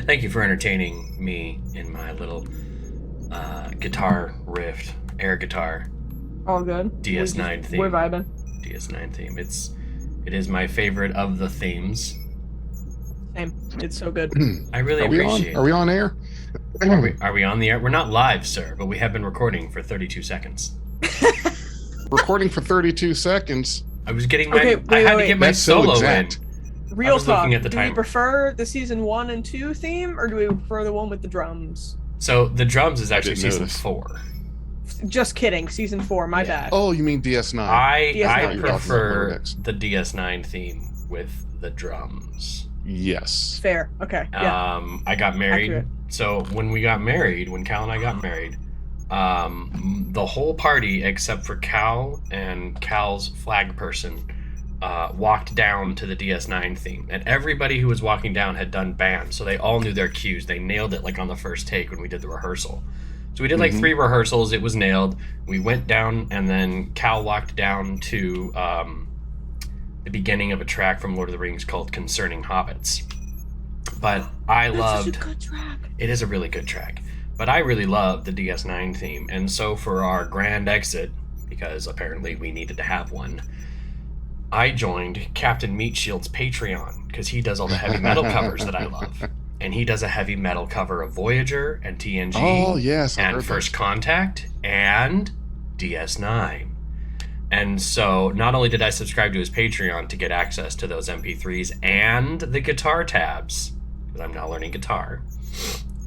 Thank you for entertaining me in my little guitar riff, air guitar. All good. DS9 theme. We're vibing. DS9 theme. It is my favorite of the themes. Same. It's so good. I really appreciate it. Are we on air? Are we on the air? We're not live, sir, but we have been recording for 32 seconds. Recording for 32 seconds. I was getting my. Okay, I had to wait. get my That's so solo exact. in. Real was talk. looking at the Do we timer. prefer the season 1 and 2 theme, or do we prefer the one with the drums? So the drums is actually didn't season notice. 4. Just kidding. Season 4. My bad. Oh, you mean DS9? I DS9. prefer the DS9 theme with the drums. Yes. Fair. Okay. Yeah. I got married. Accurate. So when Cal and I got married, the whole party except for Cal and Cal's flag person walked down to the DS9 theme, and everybody who was walking down had done band, so they all knew their cues. They nailed it like on the first take when we did the rehearsal. So we did like 3 rehearsals. It was nailed. We went down, and then Cal walked down to the beginning of a track from Lord of the Rings called "Concerning Hobbits." But I loved. Such a good track. It is a really good track. But I really loved the DS9 theme, and so for our grand exit, because apparently we needed to have one, I joined Captain Meatshield's Patreon, because he does all the heavy metal covers that I love. And he does a heavy metal cover of Voyager and TNG. Oh, yes. I And heard First that. Contact and DS9. And so not only did I subscribe to his Patreon to get access to those MP3s and the guitar tabs, because I'm now learning guitar,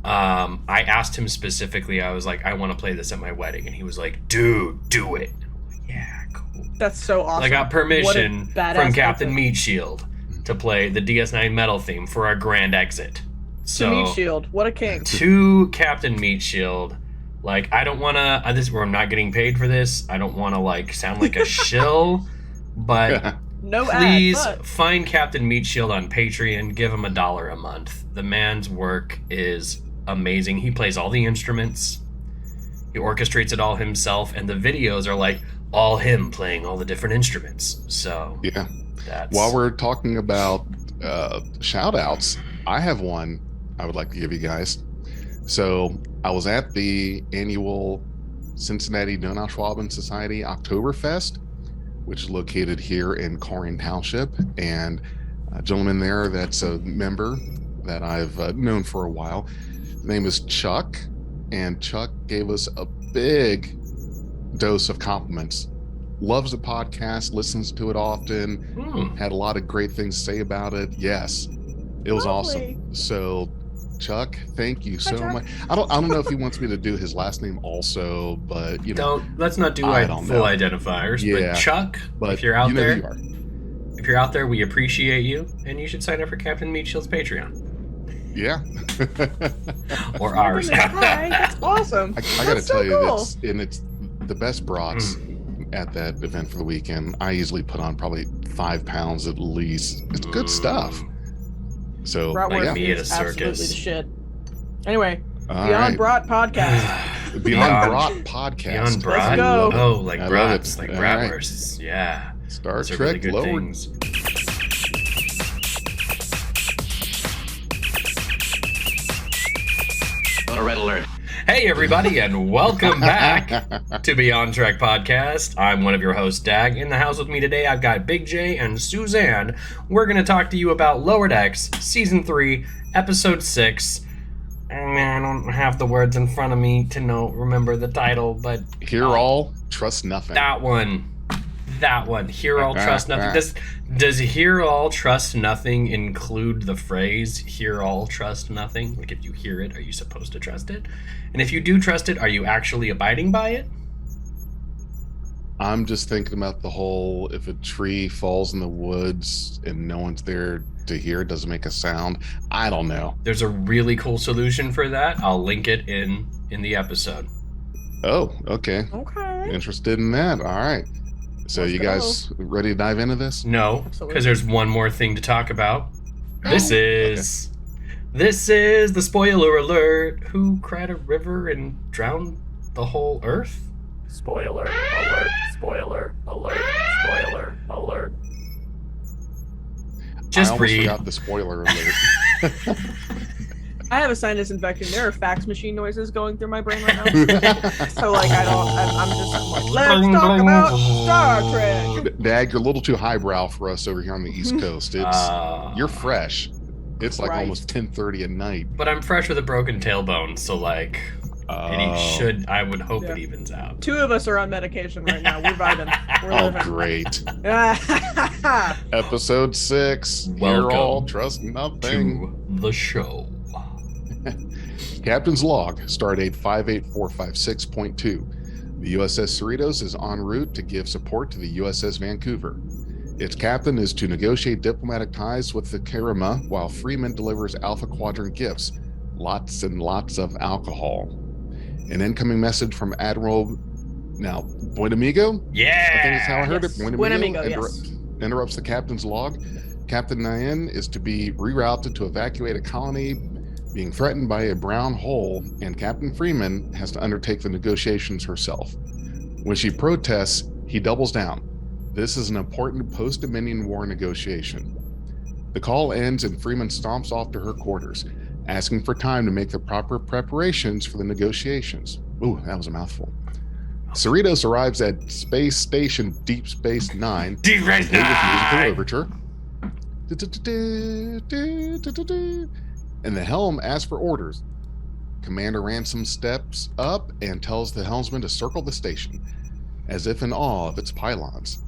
I asked him specifically, I was like, I want to play this at my wedding. And he was like, dude, do it. I'm like, yeah, cool. That's so awesome. I got permission What a badass from Captain idea. Meatshield to play the DS9 metal theme for our grand exit. So Meat Shield. What a king. to Captain Meatshield, like, I don't want to, I'm not getting paid for this. I don't want to, like, sound like a shill, but No please ad, but find Captain Meatshield on Patreon. Give him $1 a month. The man's work is amazing. He plays all the instruments. He orchestrates it all himself, and the videos are like all him playing all the different instruments. So Yeah. that's While we're talking about shout outs, I have one I would like to give you guys. So I was at the annual Cincinnati Donauschwaben Society Oktoberfest, which is located here in Corrigan Township, and a gentleman there that's a member that I've known for a while. His name is Chuck, and Chuck gave us a big dose of compliments. Loves the podcast, listens to it often, had a lot of great things to say about it. Yes, it was Lovely. awesome. So Chuck, thank you so Chuck. much. I don't know if he wants me to do his last name also, but you know, let's not do I don't full know. identifiers. Yeah, but Chuck, but if you're out you know there, who you are. if you're out there, we appreciate you, and you should sign up for Captain Meatshield's Patreon Yeah. or ours. Hi, that's awesome. I gotta That's so tell you, cool. it's the best brats at that event for the weekend. I easily put on probably 5 pounds at least. It's good stuff. So Bratwurst Like me at a is absolutely circus. the shit. Anyway, all Beyond right. Brat Podcast. Beyond Brat podcast. Beyond Brat. go. Oh, like I love brats, it. like All right. bratwursts. Yeah. Star Those are Trek really good lower. things. Red alert. Hey, everybody, and welcome back to Beyond Trek Podcast. I'm one of your hosts, Dag. In the house with me today, I've got Big J and Suzanne. We're going to talk to you about Lower Decks, Season 3, Episode 6. Man, I don't have the words in front of me to remember the title, but Hear all, trust nothing. that one. Hear all, trust nothing. Does hear all, trust nothing include the phrase hear all, trust nothing? Like, if you hear it, are you supposed to trust it? And if you do trust it, are you actually abiding by it? I'm just thinking about the whole, if a tree falls in the woods and no one's there to hear, it doesn't make a sound. I don't know. There's a really cool solution for that. I'll link it in the episode. Oh, okay. Okay. Interested in that. All right. So Let's you go. guys ready to dive into this? No, Absolutely. because there's one more thing to talk about. This is the spoiler alert. Who cried a river and drowned the whole Earth? Spoiler alert, spoiler alert, spoiler alert. Just I almost read. forgot the spoiler alert. I have a sinus infection. There are fax machine noises going through my brain right now. So like I'm just like, let's talk about Star Trek. Dag, you're a little too highbrow for us over here on the East Coast. You're fresh. It's like Christ. almost 10:30 at night. But I'm fresh with a broken tailbone, so like, I would hope it evens out. 2 of us are on medication right now. We're vibing. We're Oh, living. great. Great. Episode 6. You're Welcome all trust nothing. To the show. Captain's log, stardate 58456.2. The USS Cerritos is en route to give support to the USS Vancouver. Its captain is to negotiate diplomatic ties with the Kerama while Freeman delivers Alpha Quadrant gifts, lots and lots of alcohol. An incoming message from Admiral Buenamigo? Yeah! I think that's how I heard Yes. it. Buenamigo, yes. Interrupts the captain's log. Captain Nayan is to be rerouted to evacuate a colony being threatened by a brown hole, and Captain Freeman has to undertake the negotiations herself. When she protests, he doubles down. This is an important post-Dominion War negotiation. The call ends and Freeman stomps off to her quarters, asking for time to make the proper preparations for the negotiations. Ooh, that was a mouthful. Cerritos arrives at Space Station Deep Space Nine. Deep Space complete with musical Nine! overture. And the helm asks for orders. Commander Ransom steps up and tells the helmsman to circle the station, as if in awe of its pylons.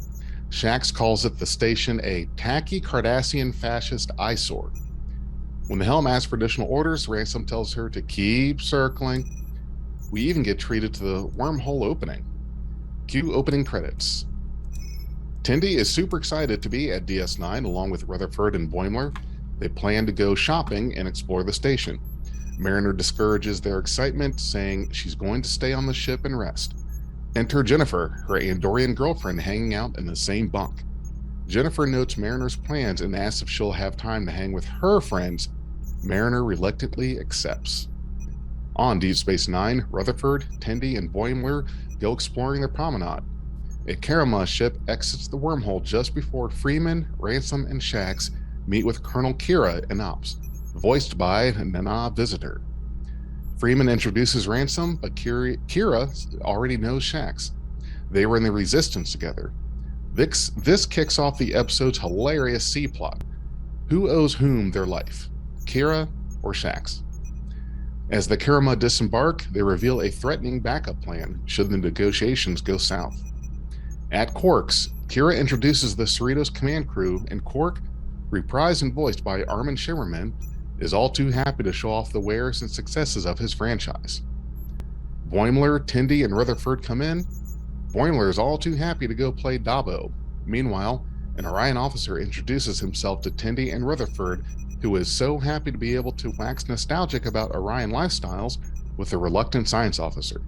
Shax calls it the station a tacky Cardassian fascist eyesore. When the helm asks for additional orders, Ransom tells her to keep circling. We even get treated to the wormhole opening. Cue opening credits. Tendi is super excited to be at DS9 along with Rutherford and Boimler. They plan to go shopping and explore the station. Mariner discourages their excitement, saying she's going to stay on the ship and rest. Enter Jennifer, her Andorian girlfriend, hanging out in the same bunk. Jennifer notes Mariner's plans and asks if she'll have time to hang with her friends. Mariner reluctantly accepts. On Deep Space Nine, Rutherford, Tendi, and Boimler go exploring the promenade. A Kerama ship exits the wormhole just before Freeman, Ransom, and Shax meet with Colonel Kira in Ops, voiced by Nana Visitor. Freeman introduces Ransom, but Kira already knows Shax. They were in the Resistance together. This kicks off the episode's hilarious C-plot. Who owes whom their life, Kira or Shax? As the Kerama disembark, they reveal a threatening backup plan should the negotiations go south. At Quark's, Kira introduces the Cerritos command crew, and Quark, reprised and voiced by Armin Shimmerman, is all too happy to show off the wares and successes of his franchise. Boimler, Tendi, and Rutherford come in. Boimler is all too happy to go play Dabo. Meanwhile, an Orion officer introduces himself to Tendi and Rutherford, who is so happy to be able to wax nostalgic about Orion lifestyles with a reluctant science officer.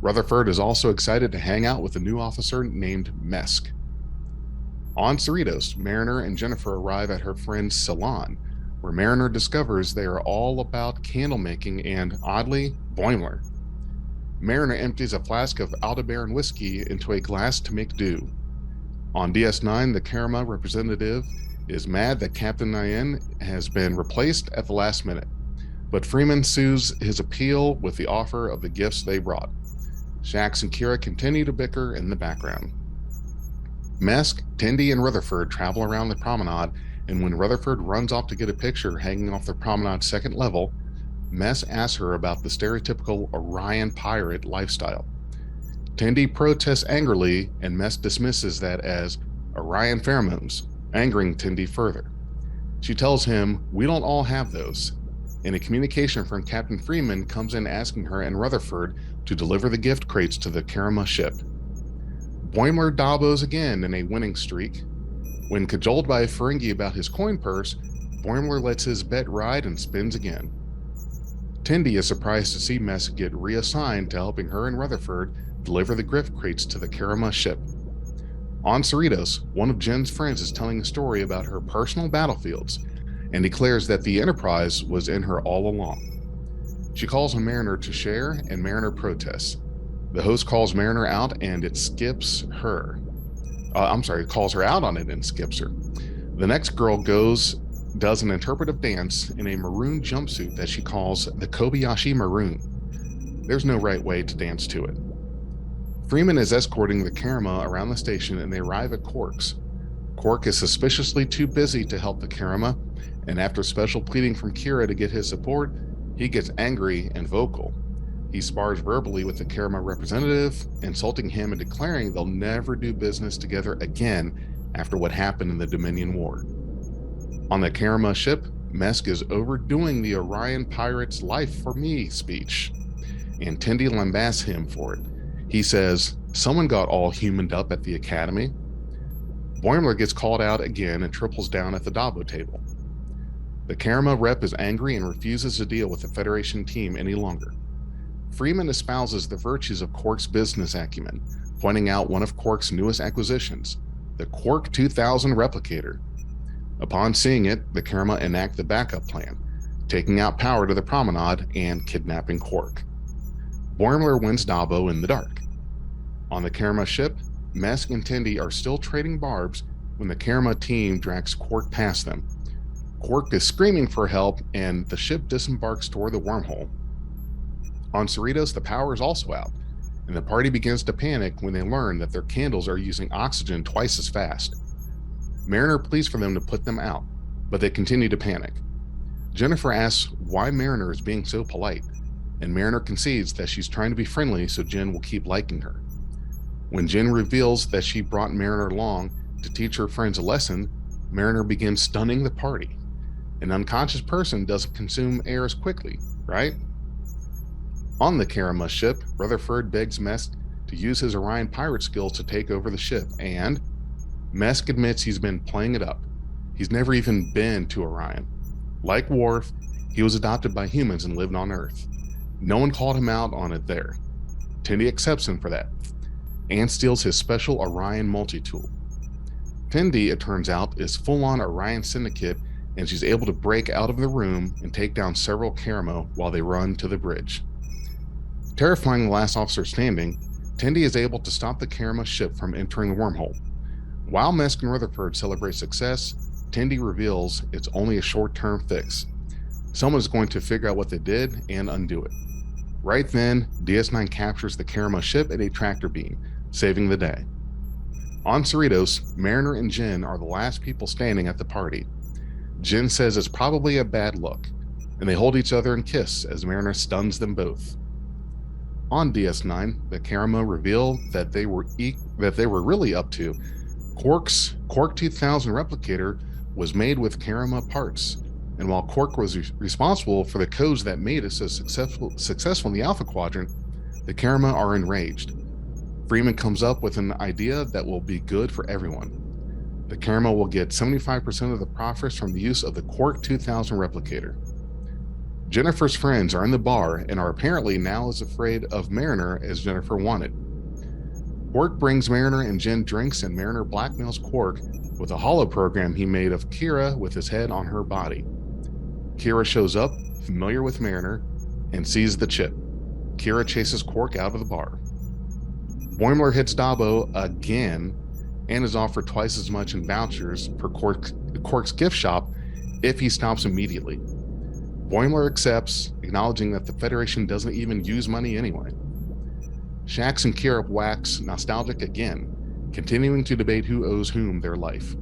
Rutherford is also excited to hang out with a new officer named Mesk. On Cerritos, Mariner and Jennifer arrive at her friend's salon, where Mariner discovers they are all about candle making and, oddly, Boimler. Mariner empties a flask of Aldebaran whiskey into a glass to make dew. On DS9, the Kerama representative is mad that Captain Nayan has been replaced at the last minute, but Freeman soothes his appeal with the offer of the gifts they brought. Shax and Kira continue to bicker in the background. Mesk, Tendi, and Rutherford travel around the promenade, and when Rutherford runs off to get a picture hanging off the promenade's second level, Mesk asks her about the stereotypical Orion pirate lifestyle. Tendi protests angrily, and Mesk dismisses that as Orion pheromones, angering Tendi further. She tells him, "We don't all have those," and a communication from Captain Freeman comes in asking her and Rutherford to deliver the gift crates to the Kerama ship. Boimler dabos again in a winning streak. When cajoled by a Ferengi about his coin purse, Boimler lets his bet ride and spins again. Tendi is surprised to see Mesk get reassigned to helping her and Rutherford deliver the gift crates to the Kerama ship. On Cerritos, one of Jen's friends is telling a story about her personal battlefields and declares that the Enterprise was in her all along. She calls on Mariner to share, and Mariner protests. The host calls Mariner out and it skips her. Calls her out on it and skips her. The next girl does an interpretive dance in a maroon jumpsuit that she calls the Kobayashi Maroon. There's no right way to dance to it. Freeman is escorting the Karama around the station and they arrive at Quark's. Quark is suspiciously too busy to help the Karama, and after special pleading from Kira to get his support, he gets angry and vocal. He spars verbally with the Karama representative, insulting him and declaring they'll never do business together again after what happened in the Dominion War. On the Karama ship, Mesk is overdoing the Orion pirate's life for me speech, and Tendi lambasts him for it. He says, "Someone got all humaned up at the Academy." Boimler gets called out again and triples down at the Dabo table. The Karama rep is angry and refuses to deal with the Federation team any longer. Freeman espouses the virtues of Quark's business acumen, pointing out one of Quark's newest acquisitions, the Quark 2000 replicator. Upon seeing it, the Karama enact the backup plan, taking out power to the promenade and kidnapping Quark. Boimler wins Dabo in the dark. On the Karama ship, Mesk and Tendi are still trading barbs when the Karama team drags Quark past them. Quark is screaming for help and the ship disembarks toward the wormhole. On Cerritos, the power is also out, and the party begins to panic when they learn that their candles are using oxygen twice as fast. Mariner pleads for them to put them out, but they continue to panic. Jennifer asks why Mariner is being so polite, and Mariner concedes that she's trying to be friendly so Jen will keep liking her. When Jen reveals that she brought Mariner along to teach her friends a lesson, Mariner begins stunning the party. An unconscious person doesn't consume air as quickly, right? On the Karama ship, Rutherford begs Mesk to use his Orion pirate skills to take over the ship, and Mesk admits he's been playing it up. He's never even been to Orion. Like Worf, he was adopted by humans and lived on Earth. No one called him out on it there. Tendi accepts him for that, and steals his special Orion multi-tool. Tendi, it turns out, is full-on Orion Syndicate, and she's able to break out of the room and take down several Karama while they run to the bridge. Terrifying the last officer standing, Tendi is able to stop the Karama ship from entering the wormhole. While Mesk and Rutherford celebrate success, Tendi reveals it's only a short-term fix. Someone is going to figure out what they did and undo it. Right then, DS9 captures the Karama ship in a tractor beam, saving the day. On Cerritos, Mariner and Jen are the last people standing at the party. Jen says it's probably a bad look, and they hold each other and kiss as Mariner stuns them both. On DS9, the Karama reveal that they were really up to. Quark's Quark 2000 replicator was made with Karama parts, and while Quark was responsible for the codes that made it so successful in the Alpha Quadrant, the Karama are enraged. Freeman comes up with an idea that will be good for everyone. The Karama will get 75% of the profits from the use of the Quark 2000 replicator. Jennifer's friends are in the bar and are apparently now as afraid of Mariner as Jennifer wanted. Quark brings Mariner and Jen drinks, and Mariner blackmails Quark with a holoprogram he made of Kira with his head on her body. Kira shows up, familiar with Mariner, and sees the chip. Kira chases Quark out of the bar. Boimler hits Dabo again and is offered twice as much in vouchers for Quark's gift shop if he stops immediately. Boimler accepts, acknowledging that the Federation doesn't even use money anyway. Shax and Kira wax nostalgic again, continuing to debate who owes whom their life.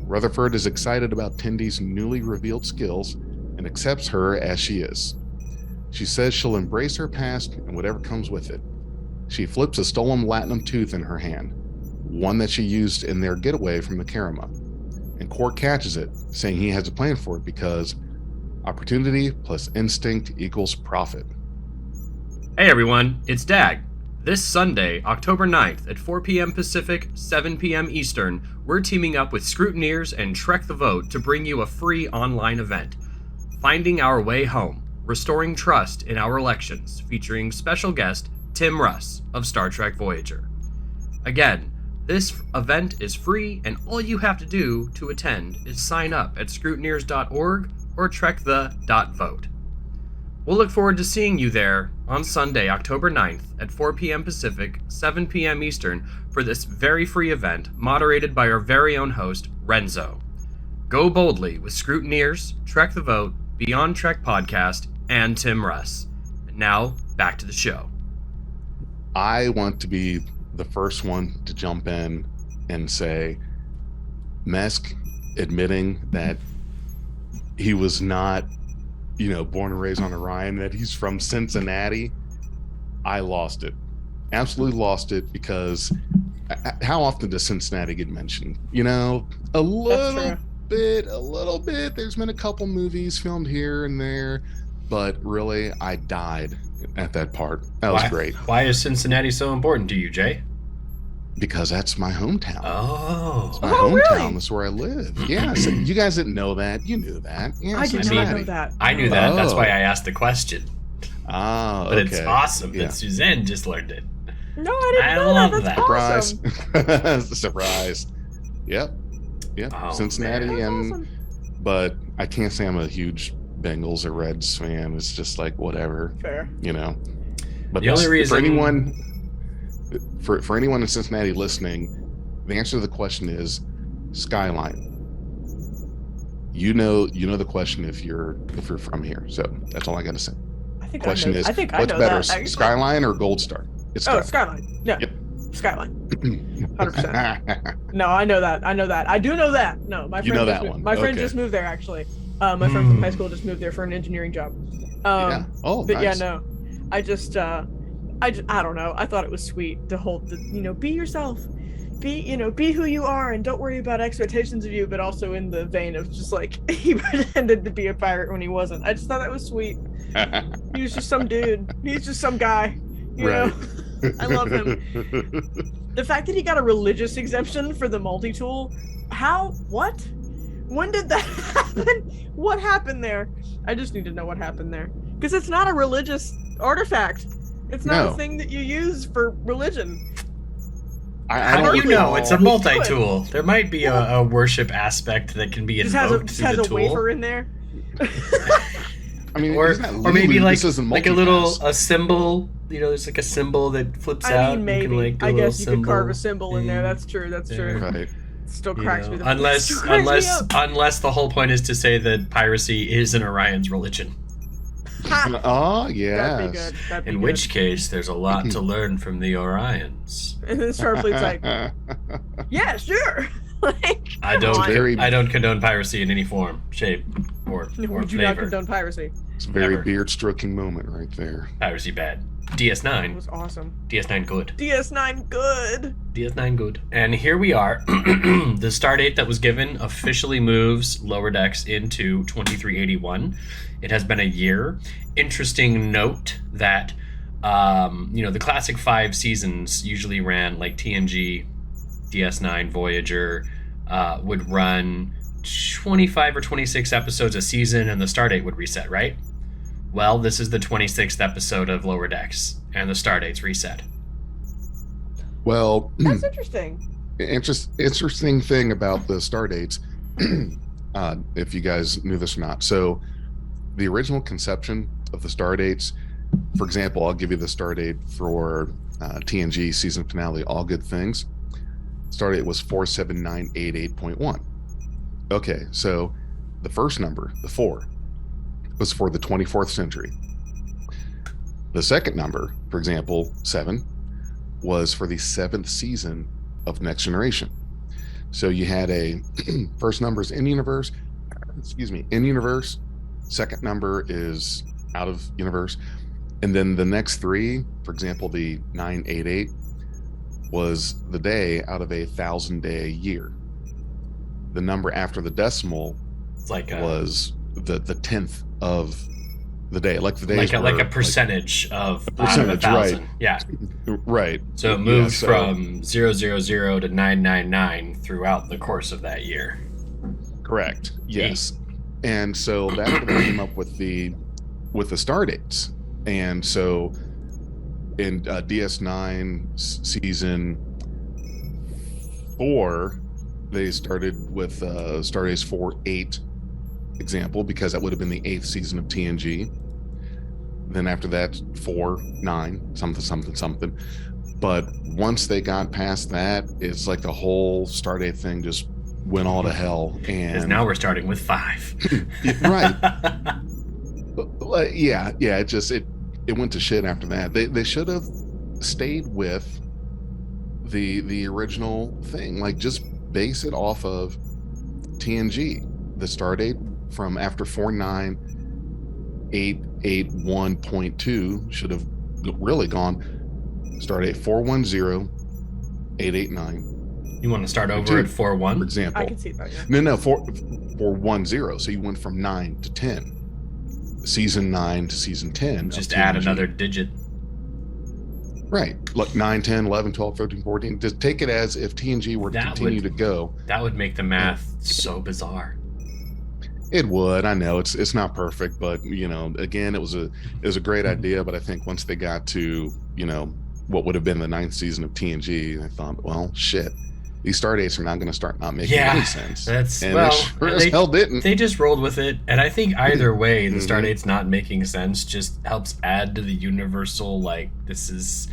Rutherford is excited about Tendi's newly revealed skills and accepts her as she is. She says she'll embrace her past and whatever comes with it. She flips a stolen latinum tooth in her hand, one that she used in their getaway from the Karama, and Quark catches it, saying he has a plan for it because opportunity plus instinct equals profit. Hey everyone, it's Dag. This Sunday, October 9th at 4 p.m. Pacific, 7 p.m. Eastern, we're teaming up with Scrutineers and Trek the Vote to bring you a free online event, Finding Our Way Home, Restoring Trust in Our Elections, featuring special guest Tim Russ of Star Trek Voyager. Again, this event is free, and all you have to do to attend is sign up at scrutineers.org or trekthe.vote. We'll look forward to seeing you there on Sunday, October 9th at 4 p.m. Pacific, 7 p.m. Eastern for this very free event moderated by our very own host, Renzo. Go boldly with Scrutineers, Trek the Vote, Beyond Trek Podcast, and Tim Russ. And now, back to the show. I want to be the first one to jump in and say, Mesk admitting that he was not, born and raised on Orion, that he's from Cincinnati, I lost it. Absolutely lost it, because how often does Cincinnati get mentioned? A little bit. There's been a couple movies filmed here and there, but really, I died at that part. That was great. Why is Cincinnati so important to you, Jay? Because that's my hometown. Oh. It's my hometown. Really? That's where I live. Yeah. So you guys didn't know that. You knew that. Yeah, I did not know that. I knew that. That's Oh. why I asked the question. Ah, But okay. it's awesome Yeah. that Suzanne just learned it. No, I didn't I know love that. that. That's Surprise. awesome. Surprise. Yep. Oh, Cincinnati. man. And That's awesome. but I can't say I'm a huge Bengals or Reds fan. It's just like whatever, Fair. But The only reason- for anyone in Cincinnati listening, the answer to the question is Skyline. You know the question if you're from here. So that's all I got to say. I think Question I know. is, I think I what's know better, that. actually. Skyline or Gold Star? It's Oh, Skyline. Skyline. Yeah. Yep. Skyline. 100%. No, I know that. I do know that. No, my friend. You know that just, one. My friend Okay. just moved there actually. My friend from high school just moved there for an engineering job. Yeah. Oh, But nice. yeah, no. I don't know. I thought it was sweet to hold the, be yourself. Be who you are and don't worry about expectations of you, but also in the vein of just like he pretended to be a pirate when he wasn't. I just thought that was sweet. He was just some dude. He's just some guy. You Right. know? I love him. The fact that he got a religious exemption for the multi-tool, what? When did that happen? What happened there? I just need to know what happened there. Because it's not a religious artifact. It's not No. a thing that you use for religion. I How don't do you know? It's a recall- multi-tool. There might be a worship aspect that can be Just has invoked through the a tool. wafer in there. I mean, Or isn't that maybe legally- like this isn't a little multipass. symbol. There's like a symbol that flips I out. mean, You maybe. can, like, do I a little guess you could carve a symbol symbol in there. thing. That's true. That's true. Right. Still You cracks know, me. Still cracks me up. unless the whole point is to say that piracy is an Orion's religion. Ha! Oh, yeah. That'd be good. That'd be In good. which case, there's a lot to learn from the Orions. And then Starfleet's like, yeah, sure. Like, I come don't. on. Very- I don't condone piracy in any form, shape, or Would you not flavor. condone piracy? It's a very Never. beard-stroking moment right there. Piracy bad. It DS9. was awesome. DS9 good. DS9 good. DS9 good. And here we are. The stardate that was given officially moves Lower Decks into 2381. It has been a year. Interesting note that, the classic 5 seasons usually ran like TNG, DS9, Voyager, would run 25 or 26 episodes a season and the stardate would reset, right? Well, this is the 26th episode of Lower Decks, and the stardate's reset. Well, That's interesting. interesting thing about the star dates, if you guys knew this or not. So, the original conception of the star dates, for example, I'll give you the star date for TNG season finale, All Good Things. Star date was 47988.1. Okay, so the first number, the 4, was for the 24th century. The second number, for example, 7, was for the 7th season of Next Generation. So you had a first number is in universe, in universe. Second number is out of universe. And then the next 3, for example, the 988 was the day out of a 1,000-day year. The number after the decimal It's like was the 10th of the day, like the days like were, a percentage of percentage, out of 1,000. right. Yeah. Right. So it moved so- from 000 to 999 throughout the course of that year. Correct. Yes. And so that's what they came up with the star dates. And so in DS9 season 4, they started with Stardate 4-8 example, because that would have been the 8th season of TNG. Then after that, 4, 9, something. But once they got past that, it's like the whole Stardate thing just went all to hell. Because And now we're starting with 5. right. Yeah. It went to shit after that. They should have stayed with the original thing. Like, just base it off of TNG. The Stardate from after 49881.2 should have really gone Stardate 410889. You want to start over at 4-1? For example. I can see that. Yeah. No, 410. So you went from 9 to 10. Season 9 to season 10. Just of add TNG. another digit. Right. Look, 9, 10, 11, 12, 13, 14. Just take it as if TNG were to continue to go. That would make the math so bizarre. It would. I know it's not perfect, but again, it was a great idea. But I think once they got to what would have been the 9th season of TNG, I thought, well, shit, these Stardates are not going to start not making any sense. That's and they sure as hell didn't. They just rolled with it, and I think either way, the Mhm. Stardate's not making sense just helps add to the universal. Like, this is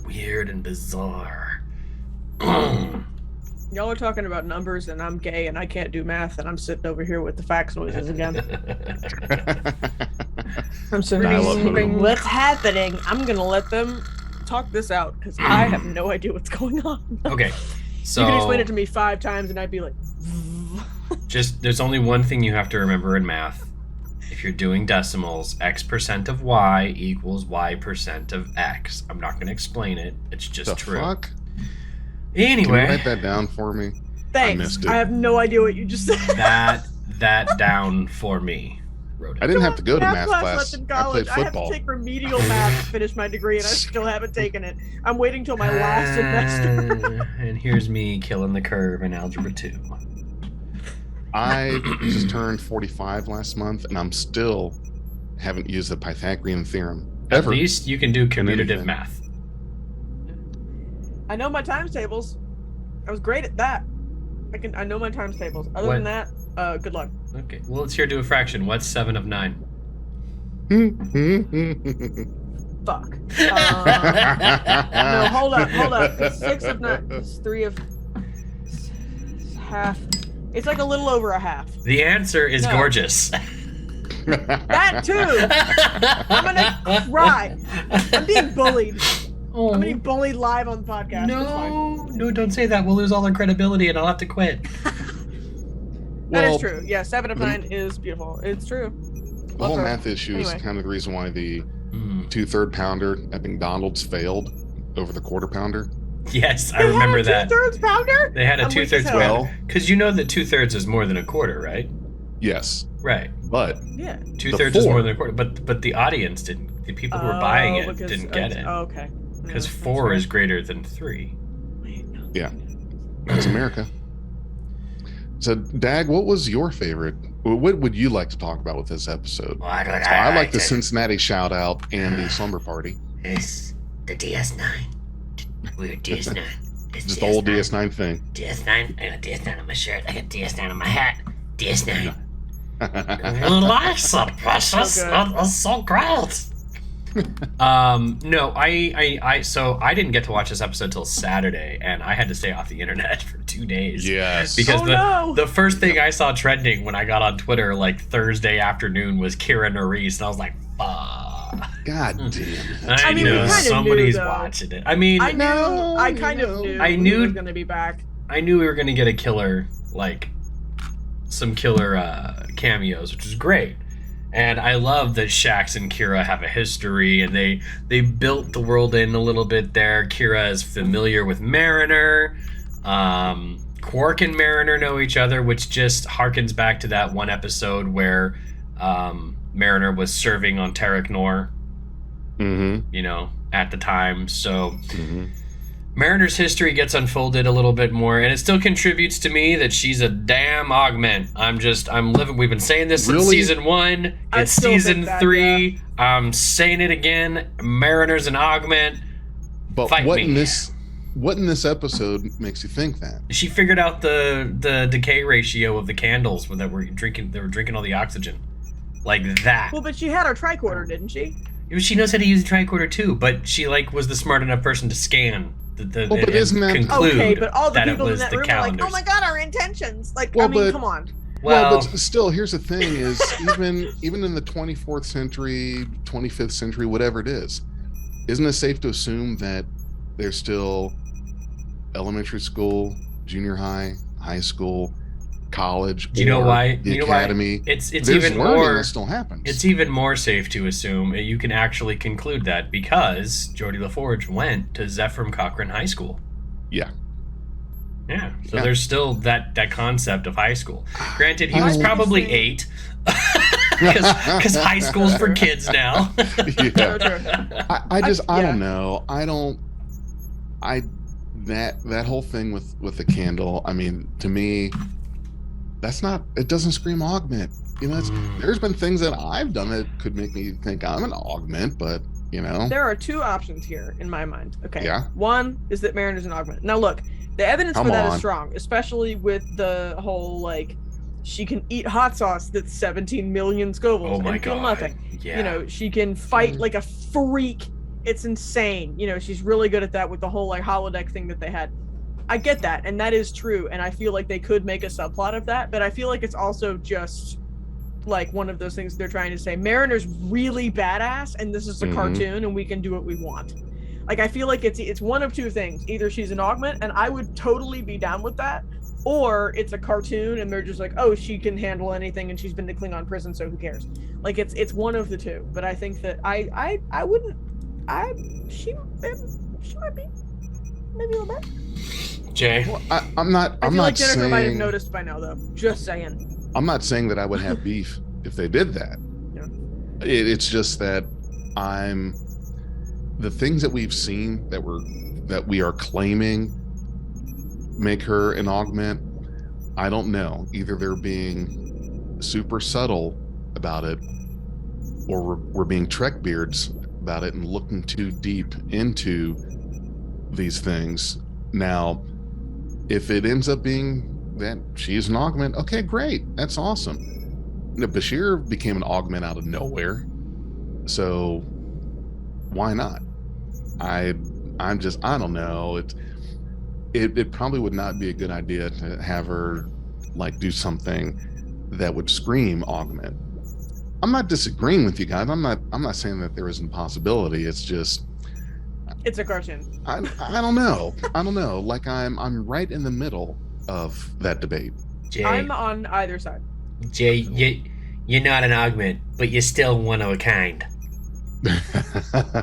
weird and bizarre. Y'all are talking about numbers, and I'm gay, and I can't do math, and I'm sitting over here with the fax noises again. I'm sitting I love thinking, what's happening? I'm gonna let them talk this out because I have no idea what's going on. Okay, so You can explain it to me 5 times, and I'd be like, there's only one thing you have to remember in math. If you're doing decimals, X% of Y equals Y% of X. I'm not going to explain it. It's just The true. fuck? Anyway, Can you write that down for me? thanks. missed it. I have no idea what you just said. that down for me. Wrote I it. didn't have to go to math left class. in I college. played I have to football. take remedial math to finish my degree, and I still haven't taken it. I'm waiting till my last semester. And here's me killing the curve in Algebra 2. I just turned 45 last month, and I'm still haven't used the Pythagorean theorem At ever. least you can do commutative anything. math. I know my times tables. I was great at that. I know my times tables. Other What? than that, good luck. Okay, well, let's hear do a fraction. What's 7 of 9? Fuck. No, hold up. It's 6 of 9. It's 3 of half. It's like a little over a half. The answer is No. gorgeous. That too. I'm gonna cry. I'm being bullied. I'm getting bullied live on the podcast. It's fine. No, don't say that. We'll lose all our credibility and I'll have to quit. That Well, is true. Yeah, 7 of 9 is beautiful. It's true. The whole Love her. math issue is Anyway. kind of the reason why the Mm. 2/3 pounder at McDonald's failed over the 1/4 pounder. Yes, I remember They that. had a 2/3 pounder? They had a I'm weak 2/3 as hell. Well, Because you know that 2/3 is more than a quarter, right? yes, Right. but Yeah. 2/3 is 4. more than a quarter. But the audience didn't. The people who were buying it because- didn't get it. Oh, okay. Because Yeah, 4 that's is greater than 3. right. Wait, no. Yeah. that's America. So, Dag, what was your favorite? What would you like to talk about with this episode? So I like the Cincinnati shout out and the slumber party. It's the DS9. We're DS9. It's Just the old DS9 thing. DS9. I got DS9 on my shirt. I got DS9 on my hat. DS9. Relax, precious. So good. It's so great. No, so I didn't get to watch this episode till Saturday, and I had to stay off the internet for 2 days. Yes. Because Oh, no. the first thing I saw trending when I got on Twitter like Thursday afternoon was Kira Nerys, and I was like, fuck. God damn it. I mean, we knew kinda somebody's knew, though. watching it. I mean, I knew. No, I kind of no. knew. I he knew- was gonna be back. I knew we were gonna get a killer, like some killer cameos, which is great. And I love that Shax and Kira have a history, and they built the world in a little bit there. Kira is familiar with Mariner. Quark and Mariner know each other, which just harkens back to that one episode where Mariner was serving on Terek Nor, Mm-hmm. at the time. So Mm-hmm. Mariner's history gets unfolded a little bit more, and it still contributes to me that she's a damn augment. I'm living. We've been saying this since Really? season 1. I It's still think season that, 3. I'm saying it again. Mariner's an augment. But Fight what me. in this episode makes you think that? She figured out the decay ratio of the candles when they were drinking all the oxygen, like that. Well, but she had her tricorder, didn't she? She knows how to use a tricorder too, but she was the smart enough person to scan the Well, but isn't that conclude Okay, but all the that it people in was that the room are like, calendars. "Oh my god, our intentions!" Like, Well, I mean, but- come on. Well, but still, here's the thing: is even in the 24th century, 25th century, whatever it is, isn't it safe to assume that there's still elementary school, junior high, high school, college, Do you know or why? the You know why? academy? It's There's even learning more. that still happens. It's even more safe to assume you can actually conclude that because Geordie LaForge went to Zephram Cochrane High School. Yeah. Yeah. So Yeah. there's still that concept of high school. Granted, he I was don't- probably 8. Because high school's for kids now. Yeah. True. I yeah. don't know. That whole thing with the candle, I mean, to me, it doesn't scream augment. There's been things that I've done that could make me think I'm an augment, but There are two options here in my mind. Okay. Yeah. One is that Mariner's an augment. Now look, the evidence Come for that on. is strong, especially with the whole she can eat hot sauce that's 17 million Scovilles Oh my and feel god. nothing. Yeah. She can fight like a freak. It's insane. She's really good at that with the whole holodeck thing that they had. I get that, and that is true, and I feel like they could make a subplot of that, but I feel like it's also just one of those things they're trying to say. Mariner's really badass, and this is a Mhm. cartoon, and we can do what we want. I feel like it's one of two things. Either she's an augment, and I would totally be down with that, or it's a cartoon, and they're just oh, she can handle anything, and she's been to Klingon prison, so who cares? It's one of the two. But I think that I wouldn't. She might be maybe a little bit. Jay. well, I'm not. I I'm feel not like Jennifer might have saying. noticed by now, though. Just saying. I'm not saying that I would have beef if they did that. Yeah. It's just that the things that we've seen that we are claiming make her an augment. I don't know. Either they're being super subtle about it, or we're being Trek beards about it and looking too deep into these things. Now, if it ends up being that she's an augment, okay, great. That's awesome. Bashir became an augment out of nowhere. So why not? I don't know. It probably would not be a good idea to have her do something that would scream augment. I'm not disagreeing with you guys. I'm not saying that there isn't a possibility. It's just It's a cartoon. I don't know. I'm right in the middle of that debate. Jay. I'm on either side. Jay, you're not an augment, but you're still one of a kind.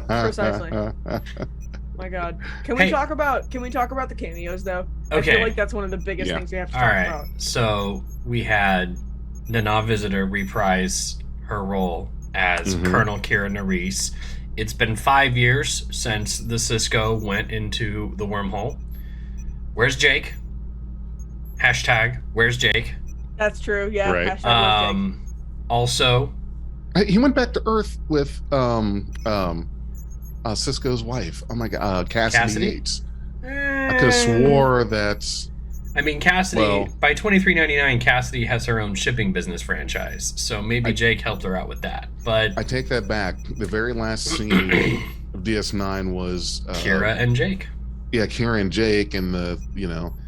Precisely. My God. Can we Hey. talk about the cameos though? I Okay. feel like that's one of the biggest Yeah. things we have to All talk right. about. So we had Nana Visitor reprise her role as Mhm. Colonel Kira Nerys. It's been 5 years since the Cisco went into the wormhole. Where's Jake? Hashtag, where's Jake? That's true. Yeah. Right. Hashtag Also, He went back to Earth with Cisco's wife. Oh my God, Cassidy Yates. I could have swore that's I mean, Cassidy, Well- by 23.99, Cassidy has her own shipping business franchise. So maybe Jake helped her out with that. But I take that back. The very last scene of DS9 was Kira and Jake. Yeah, Kira and Jake, and the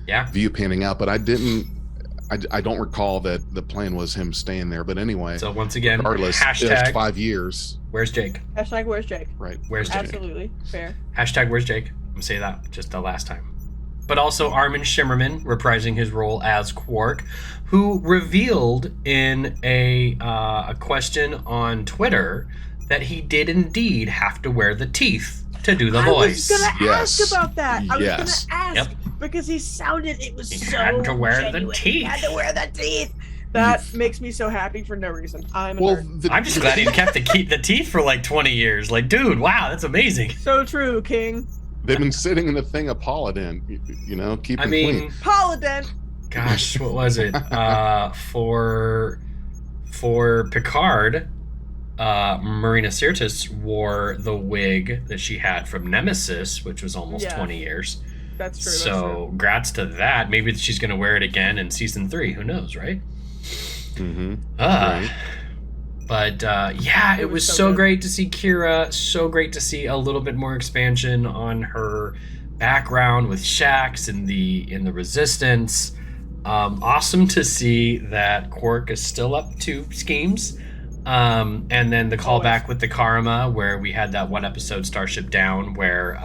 Yeah. view panning out. But I don't recall that the plan was him staying there. But anyway, So once again, regardless, it's hashtag, 5 years, where's Jake? Hashtag where's Jake? right? Where's Jake? Absolutely. Fair. Hashtag where's Jake? I'm gonna say that just the last time. But also Armin Shimmerman reprising his role as Quark, who revealed in a question on Twitter that he did indeed have to wear the teeth to do the voice. I was gonna Yes. ask about that. I was Yes. gonna ask Yep. because he sounded. It was He so. had to wear the genuine. teeth. He had to wear the teeth. That makes me so happy for no reason. I'm a Well, nerd. I'm just glad he kept the teeth for like 20 years. Like, dude, wow, that's amazing. So true, King. they've been sitting in the thing of Paladin, keep I them mean, clean. Paladin. gosh, what was it? For Picard, Marina Sirtis wore the wig that she had from Nemesis, which was almost Yeah. 20 years. That's true. that's So, grats to that. Maybe she's going to wear it again in season 3. Who knows, right? Mm-hmm. Ah. Right. But yeah, it was so good. great to see Kira. So great to see a little bit more expansion on her background with Shax in the Resistance. Awesome to see that Quark is still up to schemes. And then the callback with the Karma, where we had that one episode Starship Down, where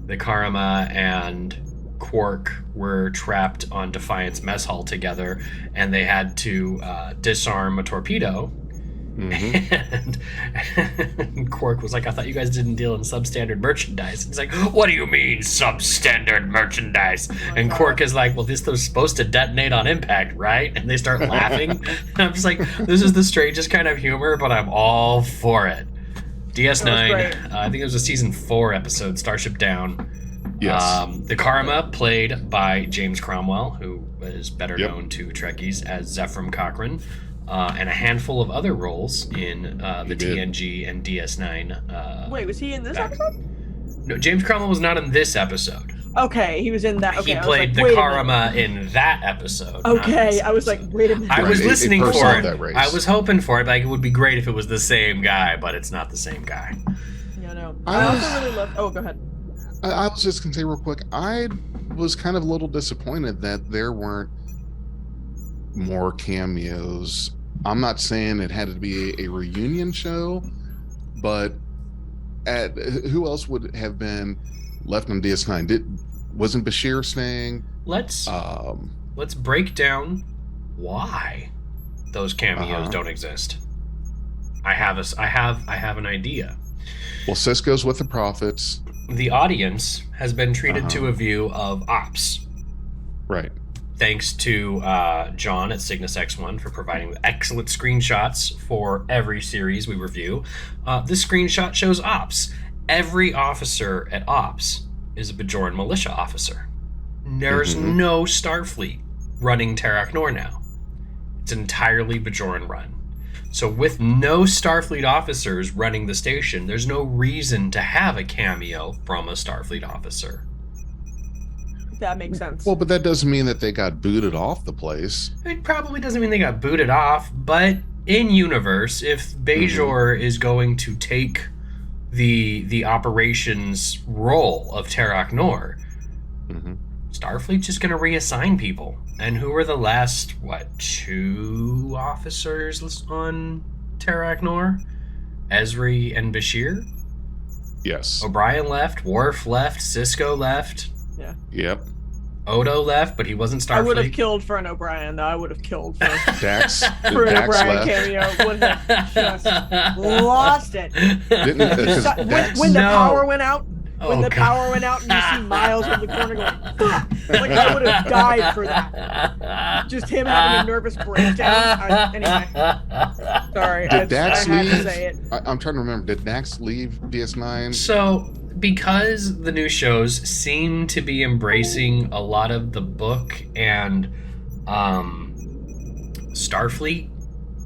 the Karma and Quark were trapped on Defiance mess hall together, and they had to disarm a torpedo. And Quark was like, I thought you guys didn't deal in substandard merchandise. It's like, what do you mean substandard merchandise? And Quark is like, well, this was supposed to detonate on impact, right? And they start laughing. And I'm just like, this is the strangest kind of humor, but I'm all for it. DS9, I think it was a season 4 episode, Starship Down. Yes. The Karma, played by James Cromwell, who is better known to Trekkies as Zephram Cochrane, and a handful of other roles in the TNG and DS9. Wait, was he in this episode? No, James Cromwell was not in this episode. Okay, he was in that. Okay, He played the Karma in that episode. Okay, I was like, wait a minute. I was listening for it. Race. I was hoping for it. Like, it would be great if it was the same guy, but it's not the same guy. No. I also really love. Oh, go ahead. I was just gonna say real quick, I was kind of a little disappointed that there weren't more cameos. I'm not saying it had to be a reunion show, but who else would have been left on DS9? Wasn't Bashir staying? Let's break down why those cameos don't exist. I have an idea. Well, Cisco's with the Prophets. The audience has been treated to a view of Ops. Right. Thanks to John at Cygnus X1 for providing excellent screenshots for every series we review. This screenshot shows Ops. Every officer at Ops is a Bajoran militia officer. There's no Starfleet running Terok Nor now. It's entirely Bajoran run. So with no Starfleet officers running the station, there's no reason to have a cameo from a Starfleet officer. That makes sense. Well, but that doesn't mean that they got booted off the place. It probably doesn't mean they got booted off, but in universe, if Bajor is going to take the operations role of Terok Nor, Starfleet's just going to reassign people. And who were the last, 2 officers on Terok Nor? Ezri and Bashir? Yes. O'Brien left, Worf left, Cisco left. Yeah. Yep. Odo left, but he wasn't Starfleet. I would have killed for an O'Brien, though. I would have killed for, Dax. for an Dax O'Brien left. cameo. Would have just lost it. Didn't, When the power went out, power went out, and you see Miles in the corner going, fuck! Like, I would have died for that. Just him having a nervous breakdown. Anyway. Sorry, I had to say it. I'm trying to remember. Did Dax leave DS9? So, because the new shows seem to be embracing a lot of the book and Starfleet,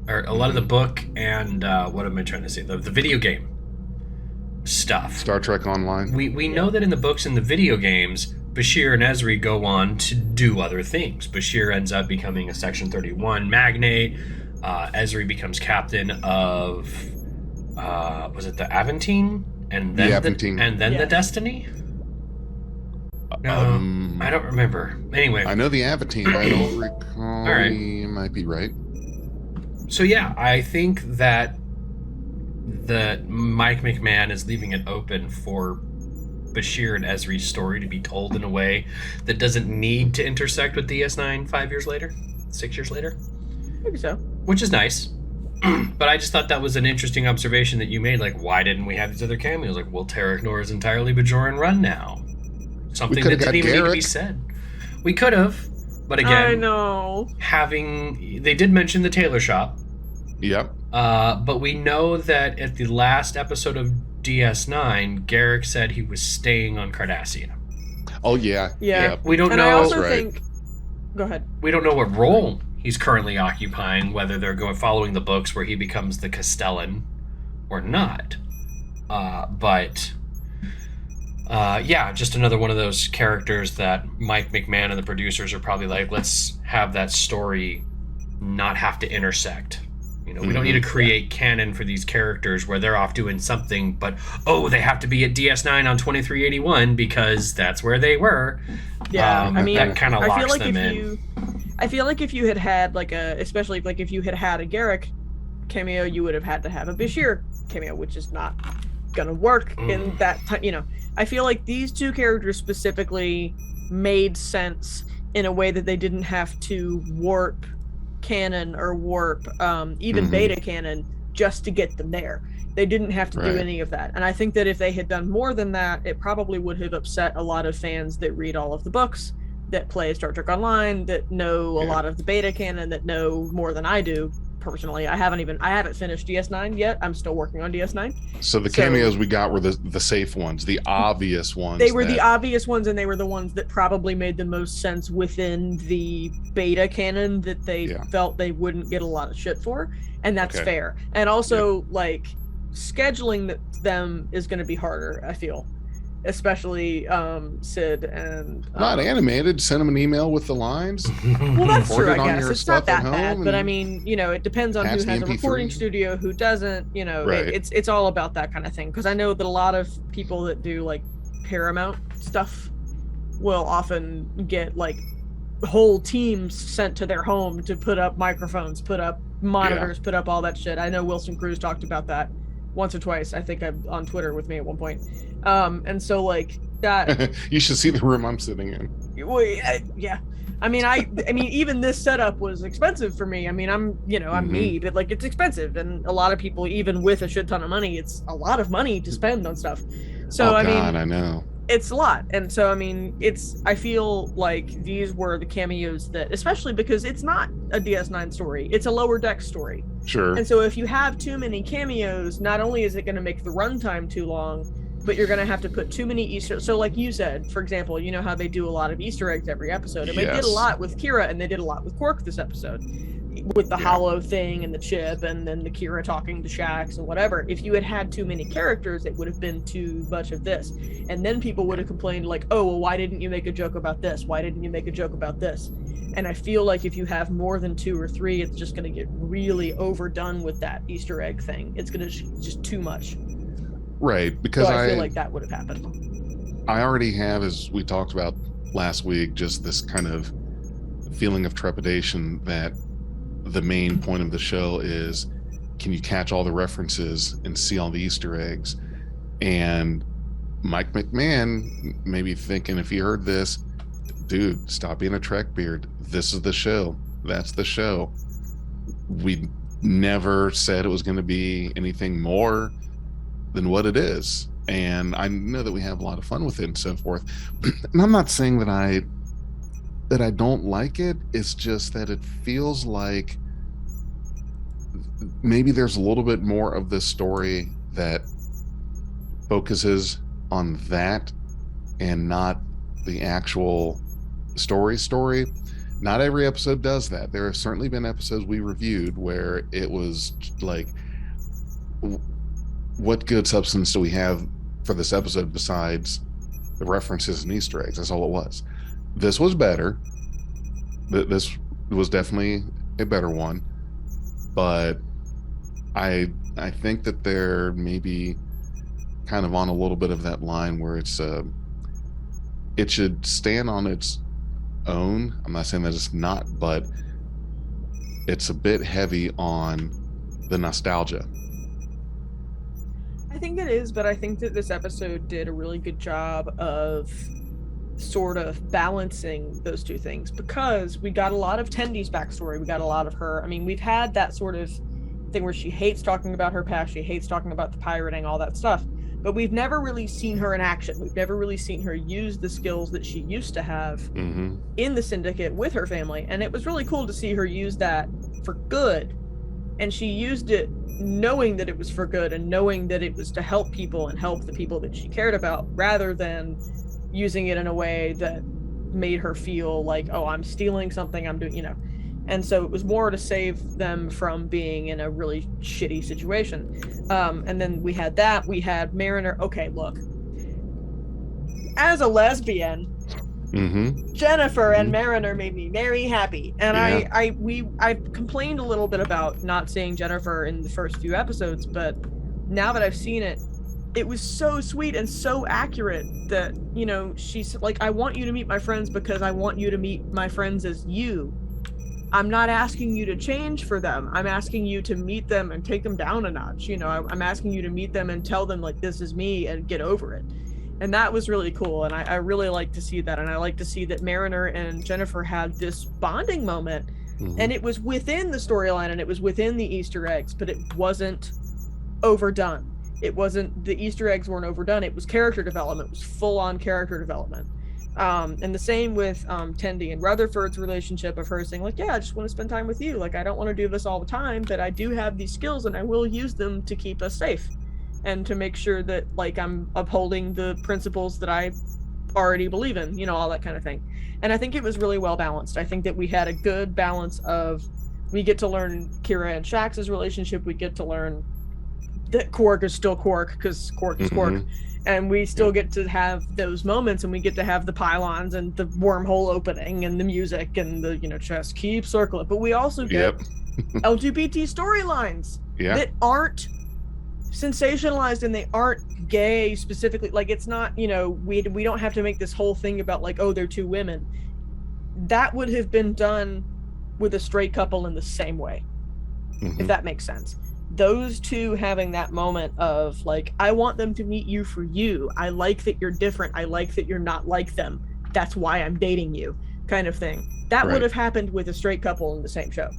or a lot of the book and what am I trying to say? The video game stuff. Star Trek Online. We know that in the books and the video games, Bashir and Ezri go on to do other things. Bashir ends up becoming a Section 31 magnate. Ezri becomes captain of was it the Aventine? And then the Destiny? No, I don't remember. Anyway. I know the Aventine, but I don't recall. All right. You might be right. So yeah, I think that Mike McMahon is leaving it open for Bashir and Ezri's story to be told in a way that doesn't need to intersect with DS9 6 years later. Maybe so. Which is nice. But I just thought that was an interesting observation that you made. Like, why didn't we have these other cameos? Like, well, Terok Nor is entirely Bajoran run now. Something that didn't even need to be said. We could have, but again, I know. They did mention the tailor shop. Yep. But we know that at the last episode of DS9, Garrick said he was staying on Cardassia. Oh yeah. Yeah. We don't know. I also right. think. Go ahead. We don't know what role he's currently occupying, whether they're following the books where he becomes the Castellan or not. Yeah, just another one of those characters that Mike McMahon and the producers are probably like, let's have that story not have to intersect. We don't need to create canon for these characters where they're off doing something, but they have to be at DS9 on 2381 because that's where they were. Yeah, I mean, that kind of locks I feel like them in. I feel like if you had like especially like if you had a Garrick cameo, you would have had to have a Bashir cameo, which is not gonna work in that time. I feel like these two characters specifically made sense in a way that they didn't have to warp canon or warp even beta canon just to get them there. They didn't have to do any of that. And I think that if they had done more than that, it probably would have upset a lot of fans that read all of the books, that play Star Trek Online, that know a lot of the beta canon, that know more than I do. Personally, I haven't finished DS9 yet. I'm still working on DS9. So the cameos we got were the safe ones, the obvious ones. They were the obvious ones, and they were the ones that probably made the most sense within the beta canon that they felt they wouldn't get a lot of shit for, and that's fair. And also, like, scheduling them is going to be harder, I feel. Especially Sid and not animated. Send them an email with the lines. Well, that's true. I guess it's not that bad, but I mean, it depends on who has a recording studio, who doesn't. It's all about that kind of thing. Because I know that a lot of people that do like Paramount stuff will often get like whole teams sent to their home to put up microphones, put up monitors, put up all that shit. I know Wilson Cruz talked about that once or twice. I think I'm on Twitter with me at one point. And so like that you should see the room I'm sitting in. Well, yeah. I mean, even this setup was expensive for me. I mean, I'm me, but like it's expensive, and a lot of people, even with a shit ton of money, it's a lot of money to spend on stuff. So I know it's a lot, and so I mean, I feel like these were the cameos that, especially because it's not a DS9 story, it's a Lower Deck story. Sure. And so if you have too many cameos, not only is it going to make the runtime too long, but you're going to have to put too many So like you said, for example, you know how they do a lot of Easter eggs every episode, and they did a lot with Kira, and they did a lot with Quark this episode, with the hollow thing and the chip, and then the Kira talking to Shax and whatever. If you had too many characters, it would have been too much of this, and then people would have complained like, oh, well, why didn't you make a joke about this? Why didn't you make a joke about this? And I feel like if you have more than 2 or 3, it's just going to get really overdone with that Easter egg thing. It's going to just too much. Right, because so I feel like that would have happened. I already have, as we talked about last week, just this kind of feeling of trepidation that the main point of the show is, can you catch all the references and see all the Easter eggs? And Mike McMahon may be thinking, if he heard this, dude, stop being a Trek beard. This is the show. That's the show. We never said it was going to be anything more than what it is, and I know that we have a lot of fun with it and so forth. And I'm not saying that I don't like it. It's just that it feels like maybe there's a little bit more of this story that focuses on that and not the actual story. Not every episode does that. There have certainly been episodes we reviewed where it was like, what good substance do we have for this episode besides the references and Easter eggs? That's all it was. This was better. This was definitely a better one, but I think that they're maybe kind of on a little bit of that line where it should stand on its own. I'm not saying that it's not, but it's a bit heavy on the nostalgia. I think it is, but I think that this episode did a really good job of sort of balancing those two things, because we got a lot of Tendy's backstory. We got a lot of her. I mean, we've had that sort of thing where she hates talking about her past. She hates talking about the pirating, all that stuff. But we've never really seen her in action. We've never really seen her use the skills that she used to have in the Syndicate with her family. And it was really cool to see her use that for good. And she used it knowing that it was for good and knowing that it was to help people and help the people that she cared about, rather than using it in a way that made her feel like, oh, I'm stealing something, I'm doing, And so it was more to save them from being in a really shitty situation. And then we had Mariner. Okay, look. As a lesbian, Jennifer and Mariner made me very happy, and Yeah. I complained a little bit about not seeing Jennifer in the first few episodes, but now that I've seen it, it was so sweet and so accurate that, you know, she's like, I want you to meet my friends because I want you to meet my friends as you. I'm not asking you to change for them. I'm asking you to meet them and take them down a notch. You know, I'm asking you to meet them and tell them, like, this is me and get over it. And that was really cool. And I really like to see that. And I like to see that Mariner and Jennifer had this bonding moment. And it was within the storyline and it was within the Easter eggs, but it wasn't overdone. It wasn't, the Easter eggs weren't overdone. It was character development. It was full-on character development. And the same with Tendi and Rutherford's relationship of her saying, like, yeah, I just want to spend time with you. Like, I don't want to do this all the time, but I do have these skills and I will use them to keep us safe and to make sure that, like, I'm upholding the principles that I already believe in, you know, all that kind of thing. And I think it was really well balanced. I think that we had a good balance of, we get to learn Kira and Shax's relationship. We get to learn that Quark is still Quark because Quark is Quark. And we still get to have those moments, and we get to have the pylons and the wormhole opening and the music and the, you know, just keep circling. But we also get LGBT storylines that aren't sensationalized and they aren't gay specifically. Like, it's not, you know, we don't have to make this whole thing about, like, oh, they're two women. That would have been done with a straight couple in the same way, if that makes sense. Those two having that moment of, like, I want them to meet you for you. I like that you're different. I like that you're not like them. That's why I'm dating you, kind of thing. That would have happened with a straight couple in the same show.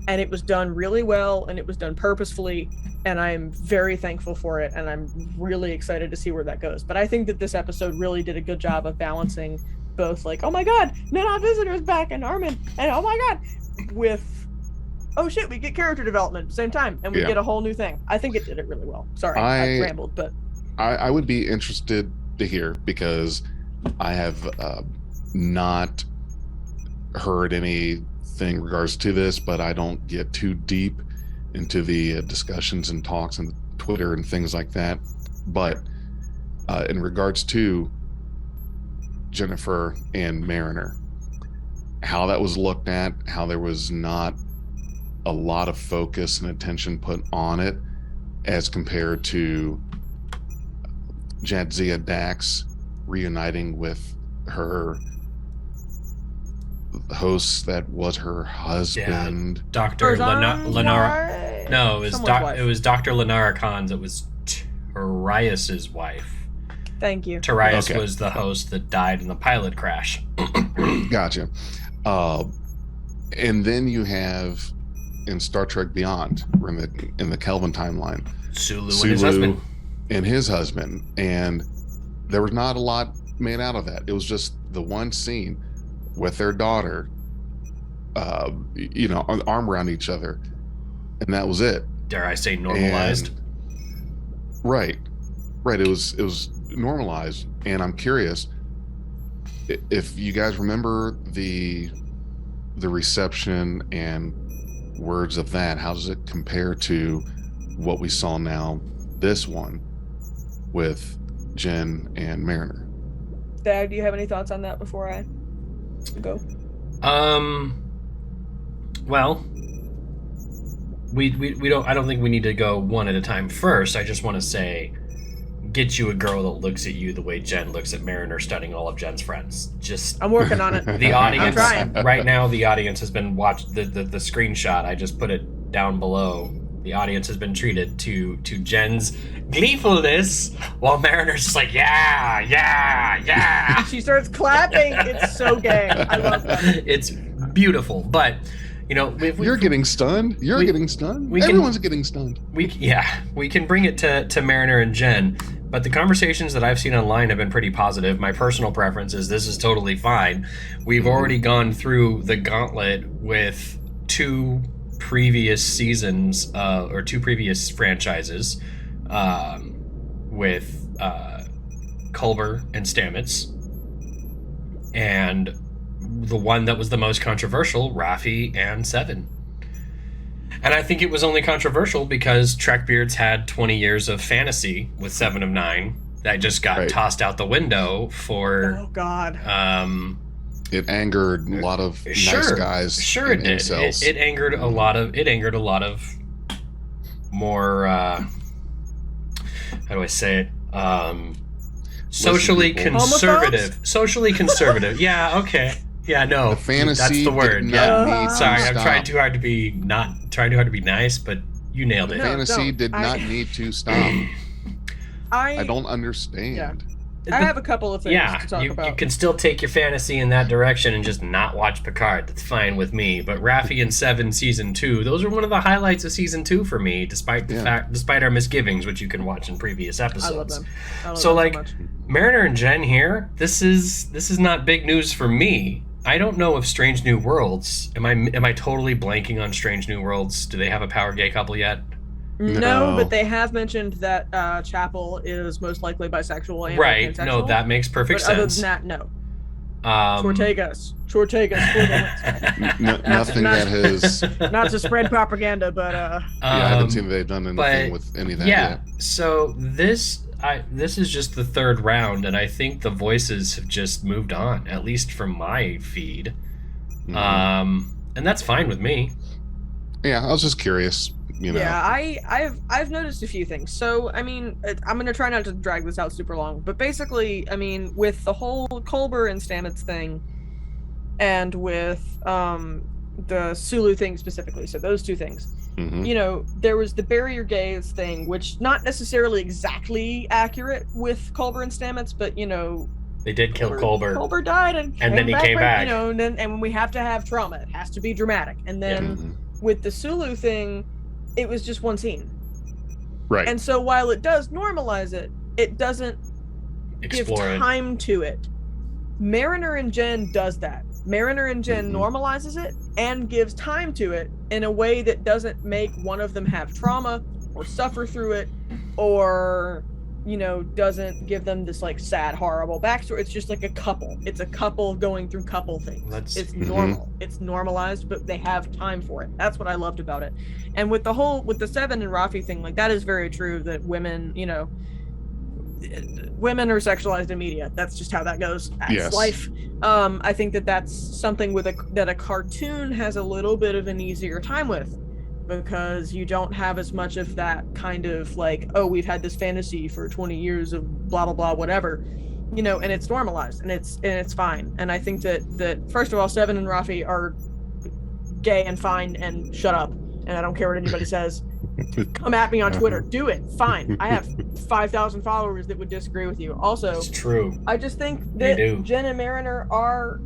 And it was done really well, and it was done purposefully, and I'm very thankful for it, and I'm really excited to see where that goes. But I think that this episode really did a good job of balancing both, like, oh my god, Nana Visitor's back, and Armin, and oh my god, with, oh shit, we get character development at the same time, and we get a whole new thing. I think it did it really well. Sorry, I rambled, but I would be interested to hear, because I have not heard anything in regards to this, but I don't get too deep into the discussions and talks and Twitter and things like that. But in regards to Jennifer and Mariner, how that was looked at, how there was not a lot of focus and attention put on it as compared to Jadzia Dax reuniting with her host that was her husband. Dr. Lenara. No, it was Dr. Lenara Khan's. It was Tarius's wife. Thank you. Tarius was the host that died in the pilot crash. Gotcha. And then you have in Star Trek Beyond, in the Kelvin timeline, Sulu and his husband, and there was not a lot made out of that. It was just the one scene with their daughter, arm around each other, and that was it. Dare I say normalized? Right. It was normalized, and I'm curious if you guys remember the reception and words of that. How does it compare to what we saw now, this one with Jen and Mariner? Dad, do you have any thoughts on that before I go? Well, we don't. I don't think we need to go one at a time. First, I just want to say, get you a girl that looks at you the way Jen looks at Mariner, studying all of Jen's friends. I'm working on it. The audience I'm trying. right now. The audience has been watched the screenshot. I just put it down below. The audience has been treated to Jen's gleefulness, while Mariner's just like, yeah. She starts clapping. It's so gay. I love that. It's beautiful, but you're getting stunned. Getting stunned. Everyone's getting stunned. We can bring it to Mariner and Jen, but the conversations that I've seen online have been pretty positive. My personal preference is this is totally fine. We've already gone through the gauntlet with two previous seasons or two previous franchises with Culber and Stamets, and the one that was the most controversial, Raffi and Seven. And I think it was only controversial because Trekbeards had 20 years of fantasy with Seven of Nine that just got Right. tossed out the window for Oh God. It angered a lot of nice sure, guys. Sure, and it did. incels. It angered a lot of more. How do I say it? Socially people. conservative. Socially conservative. Yeah. Okay. Yeah. No. The fantasy That's the word. did Yeah. not need to Sorry, I'm stop. trying too hard to be nice, but you nailed it. No, Fantasy don't. did not need to stop. I I don't understand. I have a couple of things Yeah, to talk you about. can still take your fantasy in that direction and just not watch Picard. That's fine with me. But Raffi and Seven season 2, those are one of the highlights of season 2 for me, despite despite our misgivings, which you can watch in previous episodes. I love them. So, like, so much. Mariner and Jen here, this is not big news for me. I don't know if Strange New Worlds. Am I totally blanking on Strange New Worlds? Do they have a power gay couple yet? No, No. but they have mentioned that Chapel is most likely bisexual and Right. pansexual. No, that makes perfect but other sense. than that, no. Um, Ortegas for the wins. Nothing not- that has. Not to spread propaganda, but I haven't seen they've done anything but, with any of that yeah. yet. So this is just the third round, and I think the voices have just moved on, at least from my feed. Mhm. And that's fine with me. Yeah, I was just curious. You know. yeah, I've noticed a few things. So I mean, I'm gonna try not to drag this out super long, but basically, I mean, with the whole Culber and Stamets thing, and with the Sulu thing specifically, so those two things. Mhm. You know, there was the barrier gaze thing, which not necessarily exactly accurate with Culber and Stamets, but you know, They did kill Culber. Culber died and then he came back. You know, and when we have to have trauma, it has to be dramatic. And then Mhm. with the Sulu thing, it was just one scene. Right. And so while it does normalize it, it doesn't Explore give it. time to it. Mariner and Jen does that. Mariner and Jen Mhm. normalizes it and gives time to it in a way that doesn't make one of them have trauma or suffer through it, or you know, doesn't give them this like sad, horrible backstory. It's just like a couple. It's a couple going through couple things. It's Mhm. normal. It's normalized, but they have time for it. That's what I loved about it. And with the Seven and Rafi thing, like that is very true that women, you know, women are sexualized in media. That's just how that goes. That's Yes. life. I think that that's something that a cartoon has a little bit of an easier time with, because you don't have as much of that kind of like, oh, we've had this fantasy for 20 years of blah blah blah whatever, you know, and it's normalized and it's fine. And I think that first of all, Seven and Rafi are gay and fine, and shut up, and I don't care what anybody says. Come at me on Twitter, do it, fine. I have 5,000 followers that would disagree with you. Also, It's true. I just think They that do. Jen and Mariner are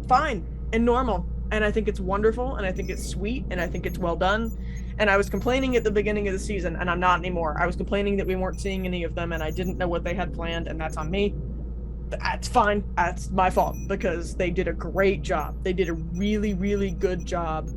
fine and normal, and I think it's wonderful, and I think it's sweet, and I think it's well done. And I was complaining at the beginning of the season, and I'm not anymore. I was complaining that we weren't seeing any of them, and I didn't know what they had planned, and that's on me. That's fine. That's my fault, because they did a great job. They did a really, really good job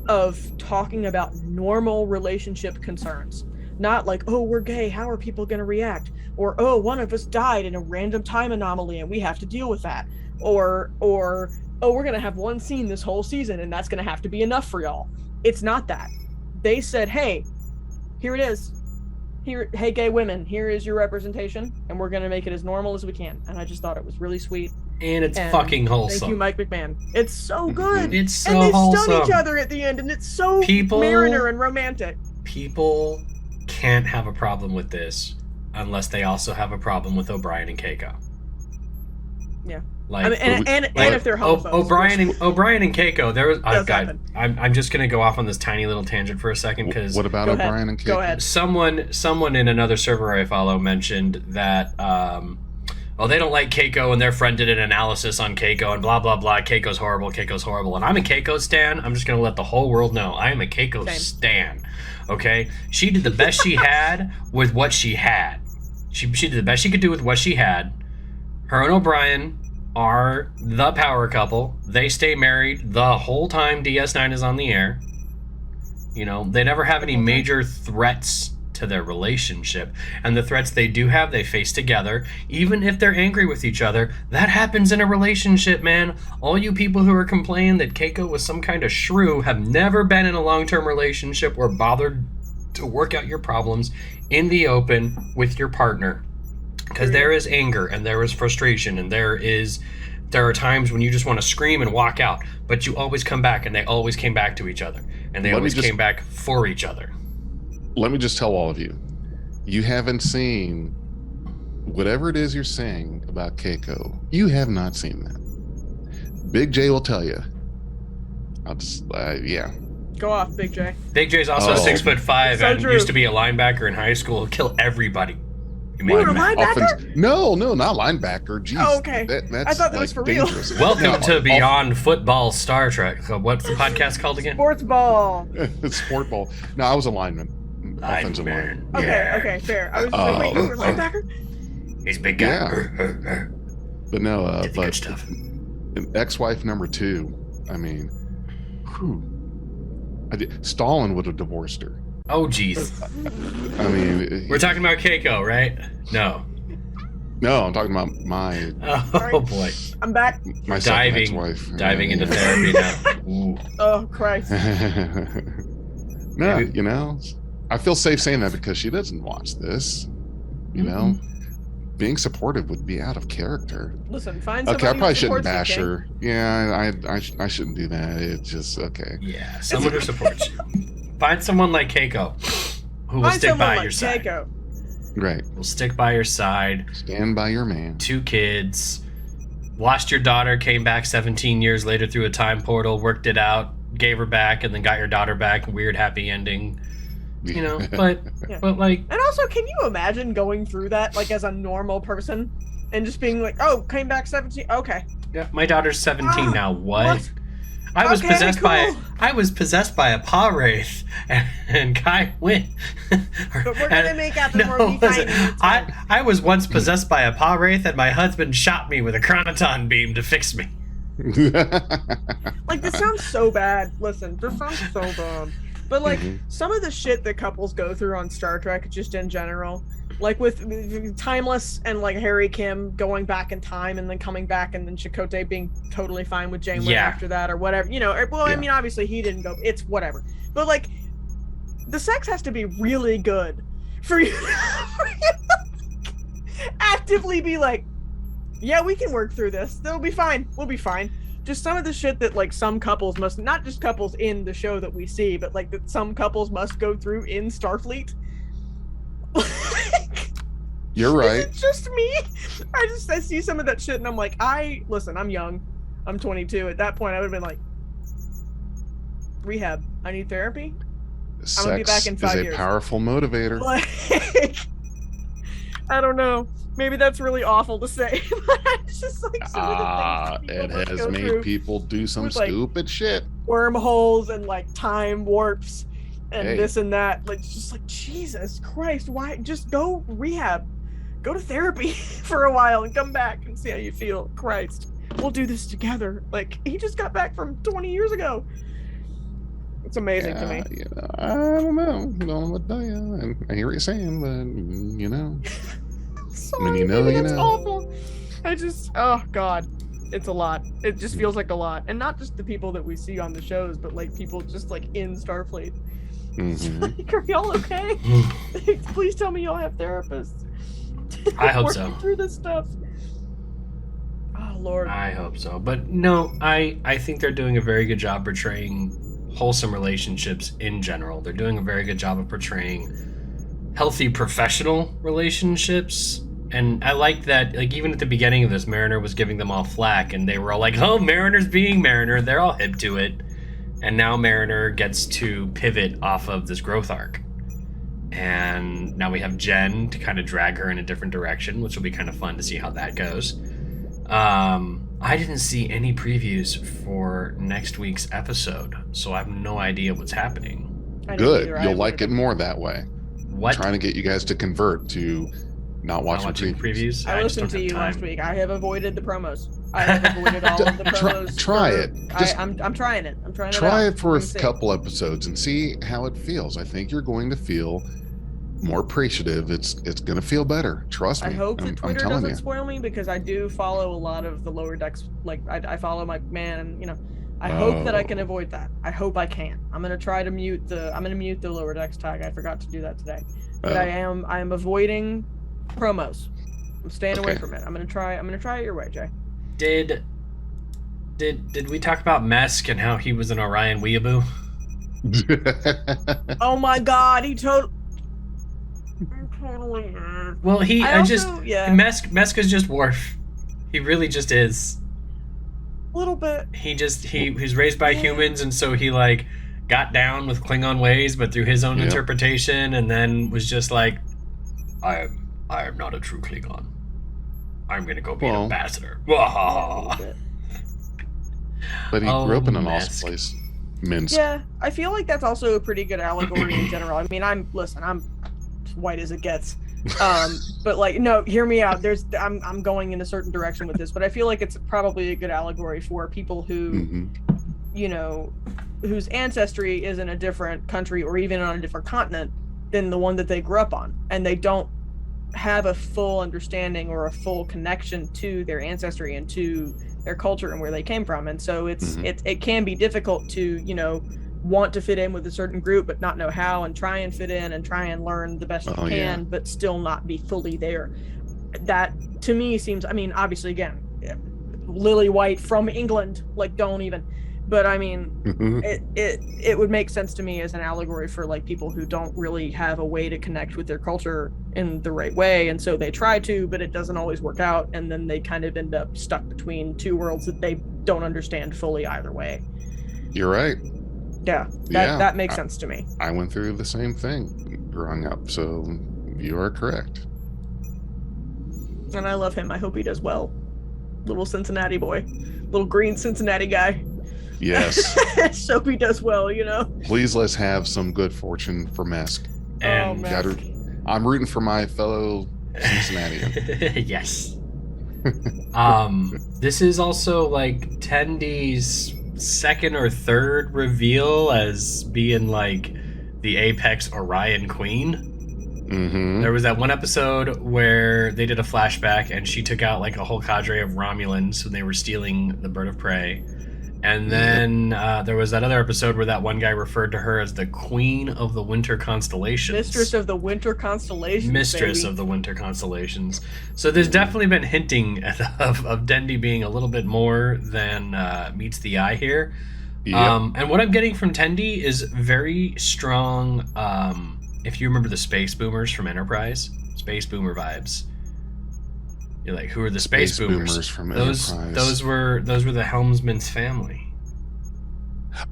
of talking about normal relationship concerns. Not like, oh, we're gay, how are people going to react? Or, oh, one of us died in a random time anomaly and we have to deal with that. Or oh, we're going to have one scene this whole season and that's going to have to be enough for y'all. It's not that. They said, hey, here it is. Here, hey, gay women, here is your representation, and we're going to make it as normal as we can. And I just thought it was really sweet. And it's And fucking wholesome. Thank you, Mike McMahon. It's so good. It's so And they wholesome. stun each other at the end, and it's so People- Mariner and romantic. People can't have a problem with this unless they also have a problem with O'Brien and Keiko. Yeah. Like, I mean, and if they're homophobes. O'Brien and Keiko. There was. Does God, happen. I'm just gonna go off on this tiny little tangent for a second because What about Go ahead. O'Brien and Kate? Go ahead. someone in another server I follow mentioned that they don't like Keiko, and their friend did an analysis on Keiko and blah blah blah. Keiko's horrible, and I'm a Keiko stan. I'm just gonna let the whole world know I am a Keiko Same. stan. Okay, she did the best she had with what she had. She did the best she could do with what she had. Her and O'Brien are the power couple. They stay married the whole time DS9 is on the air. You know, they never have any major threats to their relationship. And the threats they do have, they face together. Even if they're angry with each other, that happens in a relationship, man. All you people who are complaining that Keiko was some kind of shrew have never been in a long-term relationship or bothered to work out your problems in the open with your partner. Because there is anger and there is frustration and there are times when you just want to scream and walk out, but you always come back, and they always came back to each other, and they always came back for each other. Let me just tell all of you, you haven't seen whatever it is you're saying about Keiko. You have not seen that. Big J will tell you. I'll just, yeah. Go off, Big J. Big J's also 6'5" and used to be a linebacker in high school. Kill everybody. You were a linebacker? No, not linebacker. Jeez. Oh, okay. I thought that was for dangerous. real. Welcome to Beyond Football Star Trek. What's the podcast called again? Sports ball. Sport ball. No, I was a lineman. Offensive line. Okay, fair. I was just like, wait, you were a linebacker? He's a big guy. Yeah. But no, Did the good stuff. Ex-wife number 2. I mean, whew. Stalin would have divorced her. Oh, jeez. I mean, We're talking about Keiko, right? No, I'm talking about my Oh, boy. I'm back. my second ex-wife. Diving into therapy now. Ooh. Oh, Christ. No, you know, I feel safe saying that because she doesn't watch this. You know, being supportive would be out of character. Listen, find somebody Okay, I probably who shouldn't supports you, bash her. Yeah, I shouldn't do that. It's just okay. Yeah, someone who supports you. Find someone like Keiko who will stick by your side. Keiko. Right. Will stick by your side. Stand by your man. 2 kids. Lost your daughter, came back 17 years later through a time portal, worked it out, gave her back, and then got your daughter back. Weird happy ending. You know, but like. And also, can you imagine going through that like as a normal person and just being like, oh, came back 17? Okay. Yeah, my daughter's 17 now. What? I was possessed by a paw wraith, and Kai went. But we're gonna make out the more we find. I was once possessed by a paw wraith, and my husband shot me with a chronoton beam to fix me. Like, this sounds so bad. Listen, this sounds so bad. But like some of the shit that couples go through on Star Trek, just in general, like with Timeless and like Harry Kim going back in time and then coming back, and then Chakotay being totally fine with Janeway after that, or whatever, you know. I mean, obviously he didn't go. It's whatever. But like, the sex has to be really good for you to actively be like, yeah, we can work through this. It'll be fine. We'll be fine. Just some of the shit that like some couples must, not just couples in the show that we see, but like that some couples must go through in Starfleet. You're right. It's just me. I see some of that shit and I'm like, listen, I'm young. I'm 22. At that point, I would have been like, rehab. I need therapy. Sex I'm gonna be back in 5 is a years. powerful motivator. Like, I don't know. Maybe that's really awful to say. But it's just like some of the things It must has go made through people do some with, like, stupid shit. wormholes and like time warps and Hey. this and that. Like, it's just like, Jesus Christ, why? Just go rehab. Go to therapy for a while and come back and see how you feel. Christ, we'll do this together. Like, he just got back from 20 years ago. It's amazing to me. You know, I don't know what to tell you. I hear what you're saying, but you know. Sorry, you know, maybe you that's know. awful. Oh God, it's a lot. It just feels like a lot, and not just the people that we see on the shows, but like people just like in Starfleet. Like, are y'all okay? Please tell me y'all have therapists. I hope so. Working through this stuff. Oh Lord. I hope so. But no, I think they're doing a very good job portraying wholesome relationships in general. They're doing a very good job of portraying healthy professional relationships. And I like that, like, even at the beginning of this, Mariner was giving them all flack, and they were all like, oh, Mariner's being Mariner. They're all hip to it. And now Mariner gets to pivot off of this growth arc. And now we have Jen to kind of drag her in a different direction, which will be kind of fun to see how that goes. I didn't see any previews for next week's episode, so I have no idea what's happening. Good. You'll like it more that way. What? Trying to get you guys to convert to not watching previews. I just listened don't to you have last time. week. I have avoided the promos. I have avoided all of the promos. Try it. Just I'm trying it. I'm trying it out. try it for a Let me see. couple episodes and see how it feels. I think you're going to feel more appreciative. It's going to feel better. Trust me. I hope that I'm Twitter telling doesn't you. spoil me, because I do follow a lot of the lower decks. Like, I follow my man, and, you know, I hope that I can avoid that. I hope I can. I'm gonna try to mute the lower decks tag. I forgot to do that today. But I am avoiding promos. I'm staying away from it. I'm gonna try it your way, Jay. Did we talk about Mesk and how he was an Orion weeaboo? Oh my god, he totally Well, yeah. Mesk is just Worf. He really just is. A little bit. He's raised by humans, and so he like got down with Klingon ways, but through his own interpretation, and then was just like, I am not a true Klingon. I'm gonna go be an ambassador. But he grew up in an awesome place. Minsk. Yeah, I feel like that's also a pretty good allegory in general. I mean, I'm white as it gets. But like, no, hear me out. I'm going in a certain direction with this, but I feel like it's probably a good allegory for people who, you know, whose ancestry is in a different country or even on a different continent than the one that they grew up on, and they don't have a full understanding or a full connection to their ancestry and to their culture and where they came from. And so it can be difficult to, you know, want to fit in with a certain group but not know how, and try and fit in and try and learn the best you can but still not be fully there. That to me seems, I mean, obviously again, lily white from England, like don't even, but I mean, it would make sense to me as an allegory for like people who don't really have a way to connect with their culture in the right way, and so they try to, but it doesn't always work out, and then they kind of end up stuck between two worlds that they don't understand fully either way. You're right. Yeah, that makes sense to me. I went through the same thing growing up, so you are correct. And I love him. I hope he does well. Little Cincinnati boy. Little green Cincinnati guy. Yes. So he does well, you know? Please let's have some good fortune for Mesk. And I'm rooting for my fellow Cincinnatian. Yes. This is also like Tendy's second or third reveal as being like the Apex Orion Queen. There was that one episode where they did a flashback and she took out like a whole cadre of Romulans when they were stealing the bird of prey. And then there was that other episode where that one guy referred to her as the Queen of the Winter Constellations. Mistress of the Winter Constellations. Mistress of the Winter Constellations. So there's definitely been hinting of Dendy being a little bit more than meets the eye here. Yep. And what I'm getting from Tendy is very strong, if you remember the Space Boomers from Enterprise, Space Boomer vibes. You're like, who are the Space Boomers? From those were the helmsman's family.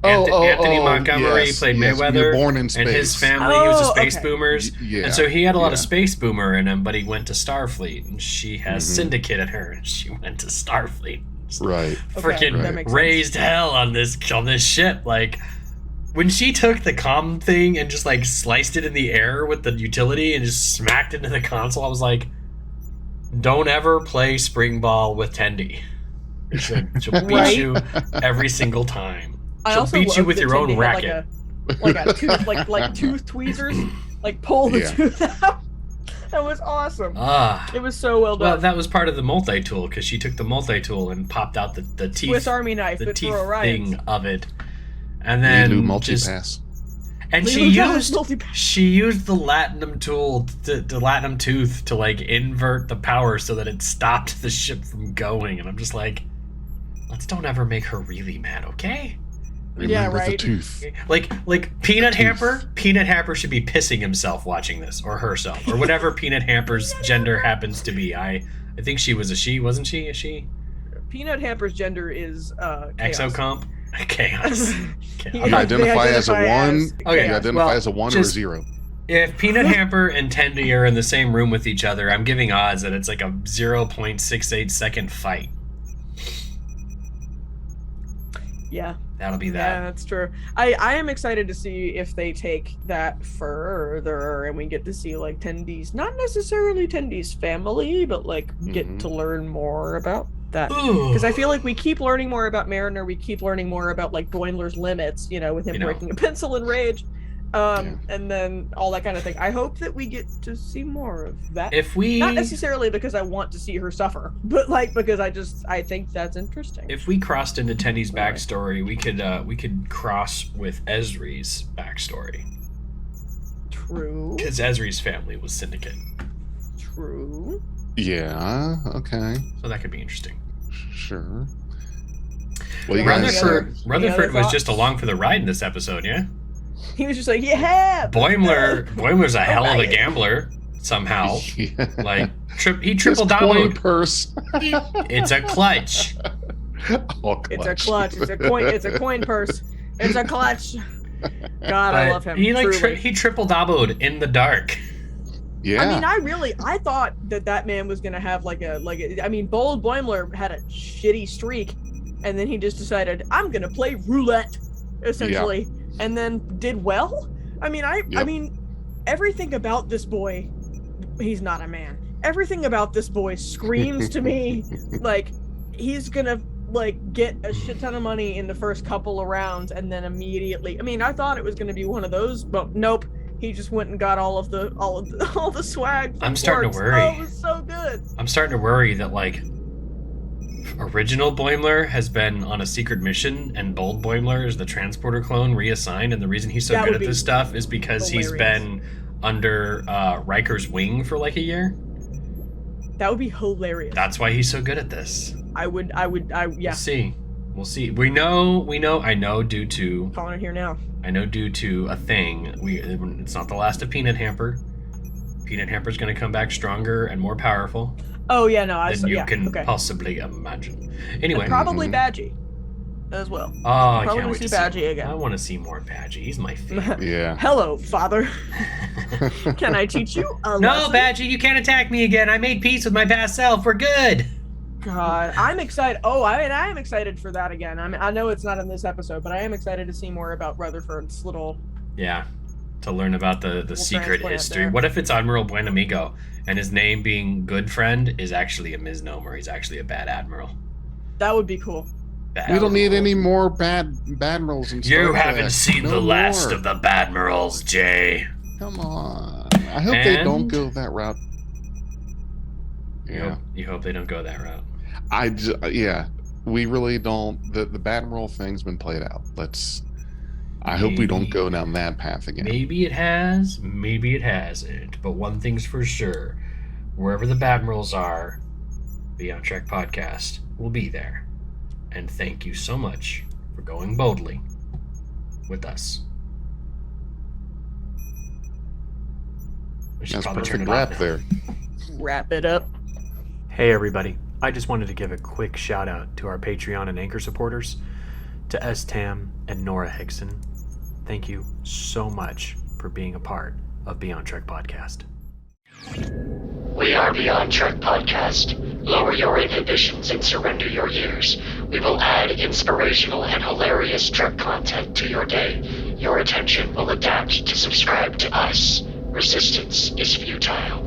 Anthony Montgomery played Mayweather, born in space. And his family he was a Space Boomers, and so he had a lot of Space Boomer in him. But he went to Starfleet, and she has syndicated her, and she went to Starfleet. Right, freaking raised hell on this ship. Like when she took the comm thing and just like sliced it in the air with the utility and just smacked it into the console, I was like, don't ever play spring ball with Tendy. She'll beat you every single time. She'll beat you with your own racket. Like a tooth, like tooth tweezers, like pull the tooth out. That was awesome. It was so well done. Well, that was part of the multi-tool, because she took the multi-tool and popped out the teeth. Swiss Army knife, the but teeth for Orions. thing of it, and then multi-pass. And she used the latinum tool, the latinum tooth, to like invert the power so that it stopped the ship from going. And I'm just like, let's don't ever make her really mad, okay? Remember the tooth. Like Peanut Hamper. Peanut Hamper should be pissing himself watching this, or herself, or whatever Peanut Hamper's gender happens to be. I think she was a she, wasn't she? A she? Peanut Hamper's gender is Exocomp. Chaos. You identify as a one. Okay, you identify as a one or a zero. If Peanut Hamper and Tendy are in the same room with each other, I'm giving odds that it's like a 0.68 second fight. Yeah. That'll be that. Yeah, that's true. I am excited to see if they take that further and we get to see like Tendy's, not necessarily Tendy's family, but like get to learn more about that. Because I feel like we keep learning more about Mariner, we keep learning more about like Boimler's limits, you know, with him breaking a pencil in rage. And then all that kind of thing. I hope that we get to see more of that. If we Not necessarily because I want to see her suffer, but like because I think that's interesting. If we crossed into Tenny's backstory, we could cross with Ezri's backstory. True. Because Ezri's family was Syndicate. True. Yeah. Okay. So that could be interesting. Sure. Well, you guys, Rutherford was thoughts? just along for the ride in this episode, yeah? He was just like, yeah. Boimler's a hell of a gambler somehow. yeah. Like he His triple coin doubled. purse. It's a clutch. Oh, It's a clutch. It's a coin. It's a coin purse. It's a clutch. God, I love him. He truly. he triple doubled in the dark. Yeah. I mean, I thought that man was gonna have I mean, Bold Boimler had a shitty streak, and then he just decided I'm gonna play roulette, essentially, and then did well. I mean, I mean, everything about this boy, he's not a man. Everything about this boy screams to me like he's gonna like get a shit ton of money in the first couple of rounds, and then immediately. I mean, I thought it was gonna be one of those, but nope. He just went and got all the swag. From I'm starting to Quartz. worry. Oh, it was so good. I'm starting to worry that like original Boimler has been on a secret mission, and Bold Boimler is the transporter clone reassigned, and the reason he's so That good would at this be stuff is because he's hilarious. been under Riker's wing for like a year. That would be hilarious. That's why he's so good at this. I yeah. We'll see. We know. I know due to Calling it here now. a thing. It's not the last of Peanut Hamper. Peanut Hamper's going to come back stronger and more powerful Oh yeah, no, than you can okay. possibly imagine. Anyway, And probably Badgie, as well. oh, I probably can't wait to see Badgie again. I want to see more Badgie. He's my favorite. Yeah. Hello, father. Can I teach you a No, lesson? Badgie, you can't attack me again. I made peace with my past self. We're good. God, I'm excited. Oh, I am excited for that again. I know it's not in this episode, but I am excited to see more about Rutherford's little. Yeah, to learn about the secret transplant history. there. What if it's Admiral Buenamigo, and his name being Good Friend is actually a misnomer? He's actually a bad admiral. That would be cool. Bad We don't need admiral. any more bad admirals in Star You Trek. haven't seen No the last more. of the Badmirals, Jay. Come on. I hope they don't And- go that route. Yeah. You hope they don't go that route. Yeah. We really don't. The Badmiral thing's been played out. I hope we don't Maybe. go down that path again. Maybe it has, maybe it hasn't. But one thing's for sure: wherever the Badmirals are, Beyond Trek Podcast will be there. And thank you so much for going boldly with us. We should That's probably perfect turn it off wrap now. there. Wrap it up. Hey everybody, I just wanted to give a quick shout out to our Patreon and Anchor supporters, to S. Tam and Nora Hickson. Thank you so much for being a part of Beyond Trek Podcast. We are Beyond Trek Podcast. Lower your inhibitions and surrender your years. We will add inspirational and hilarious Trek content to your day. Your attention will adapt to subscribe to us. Resistance is futile.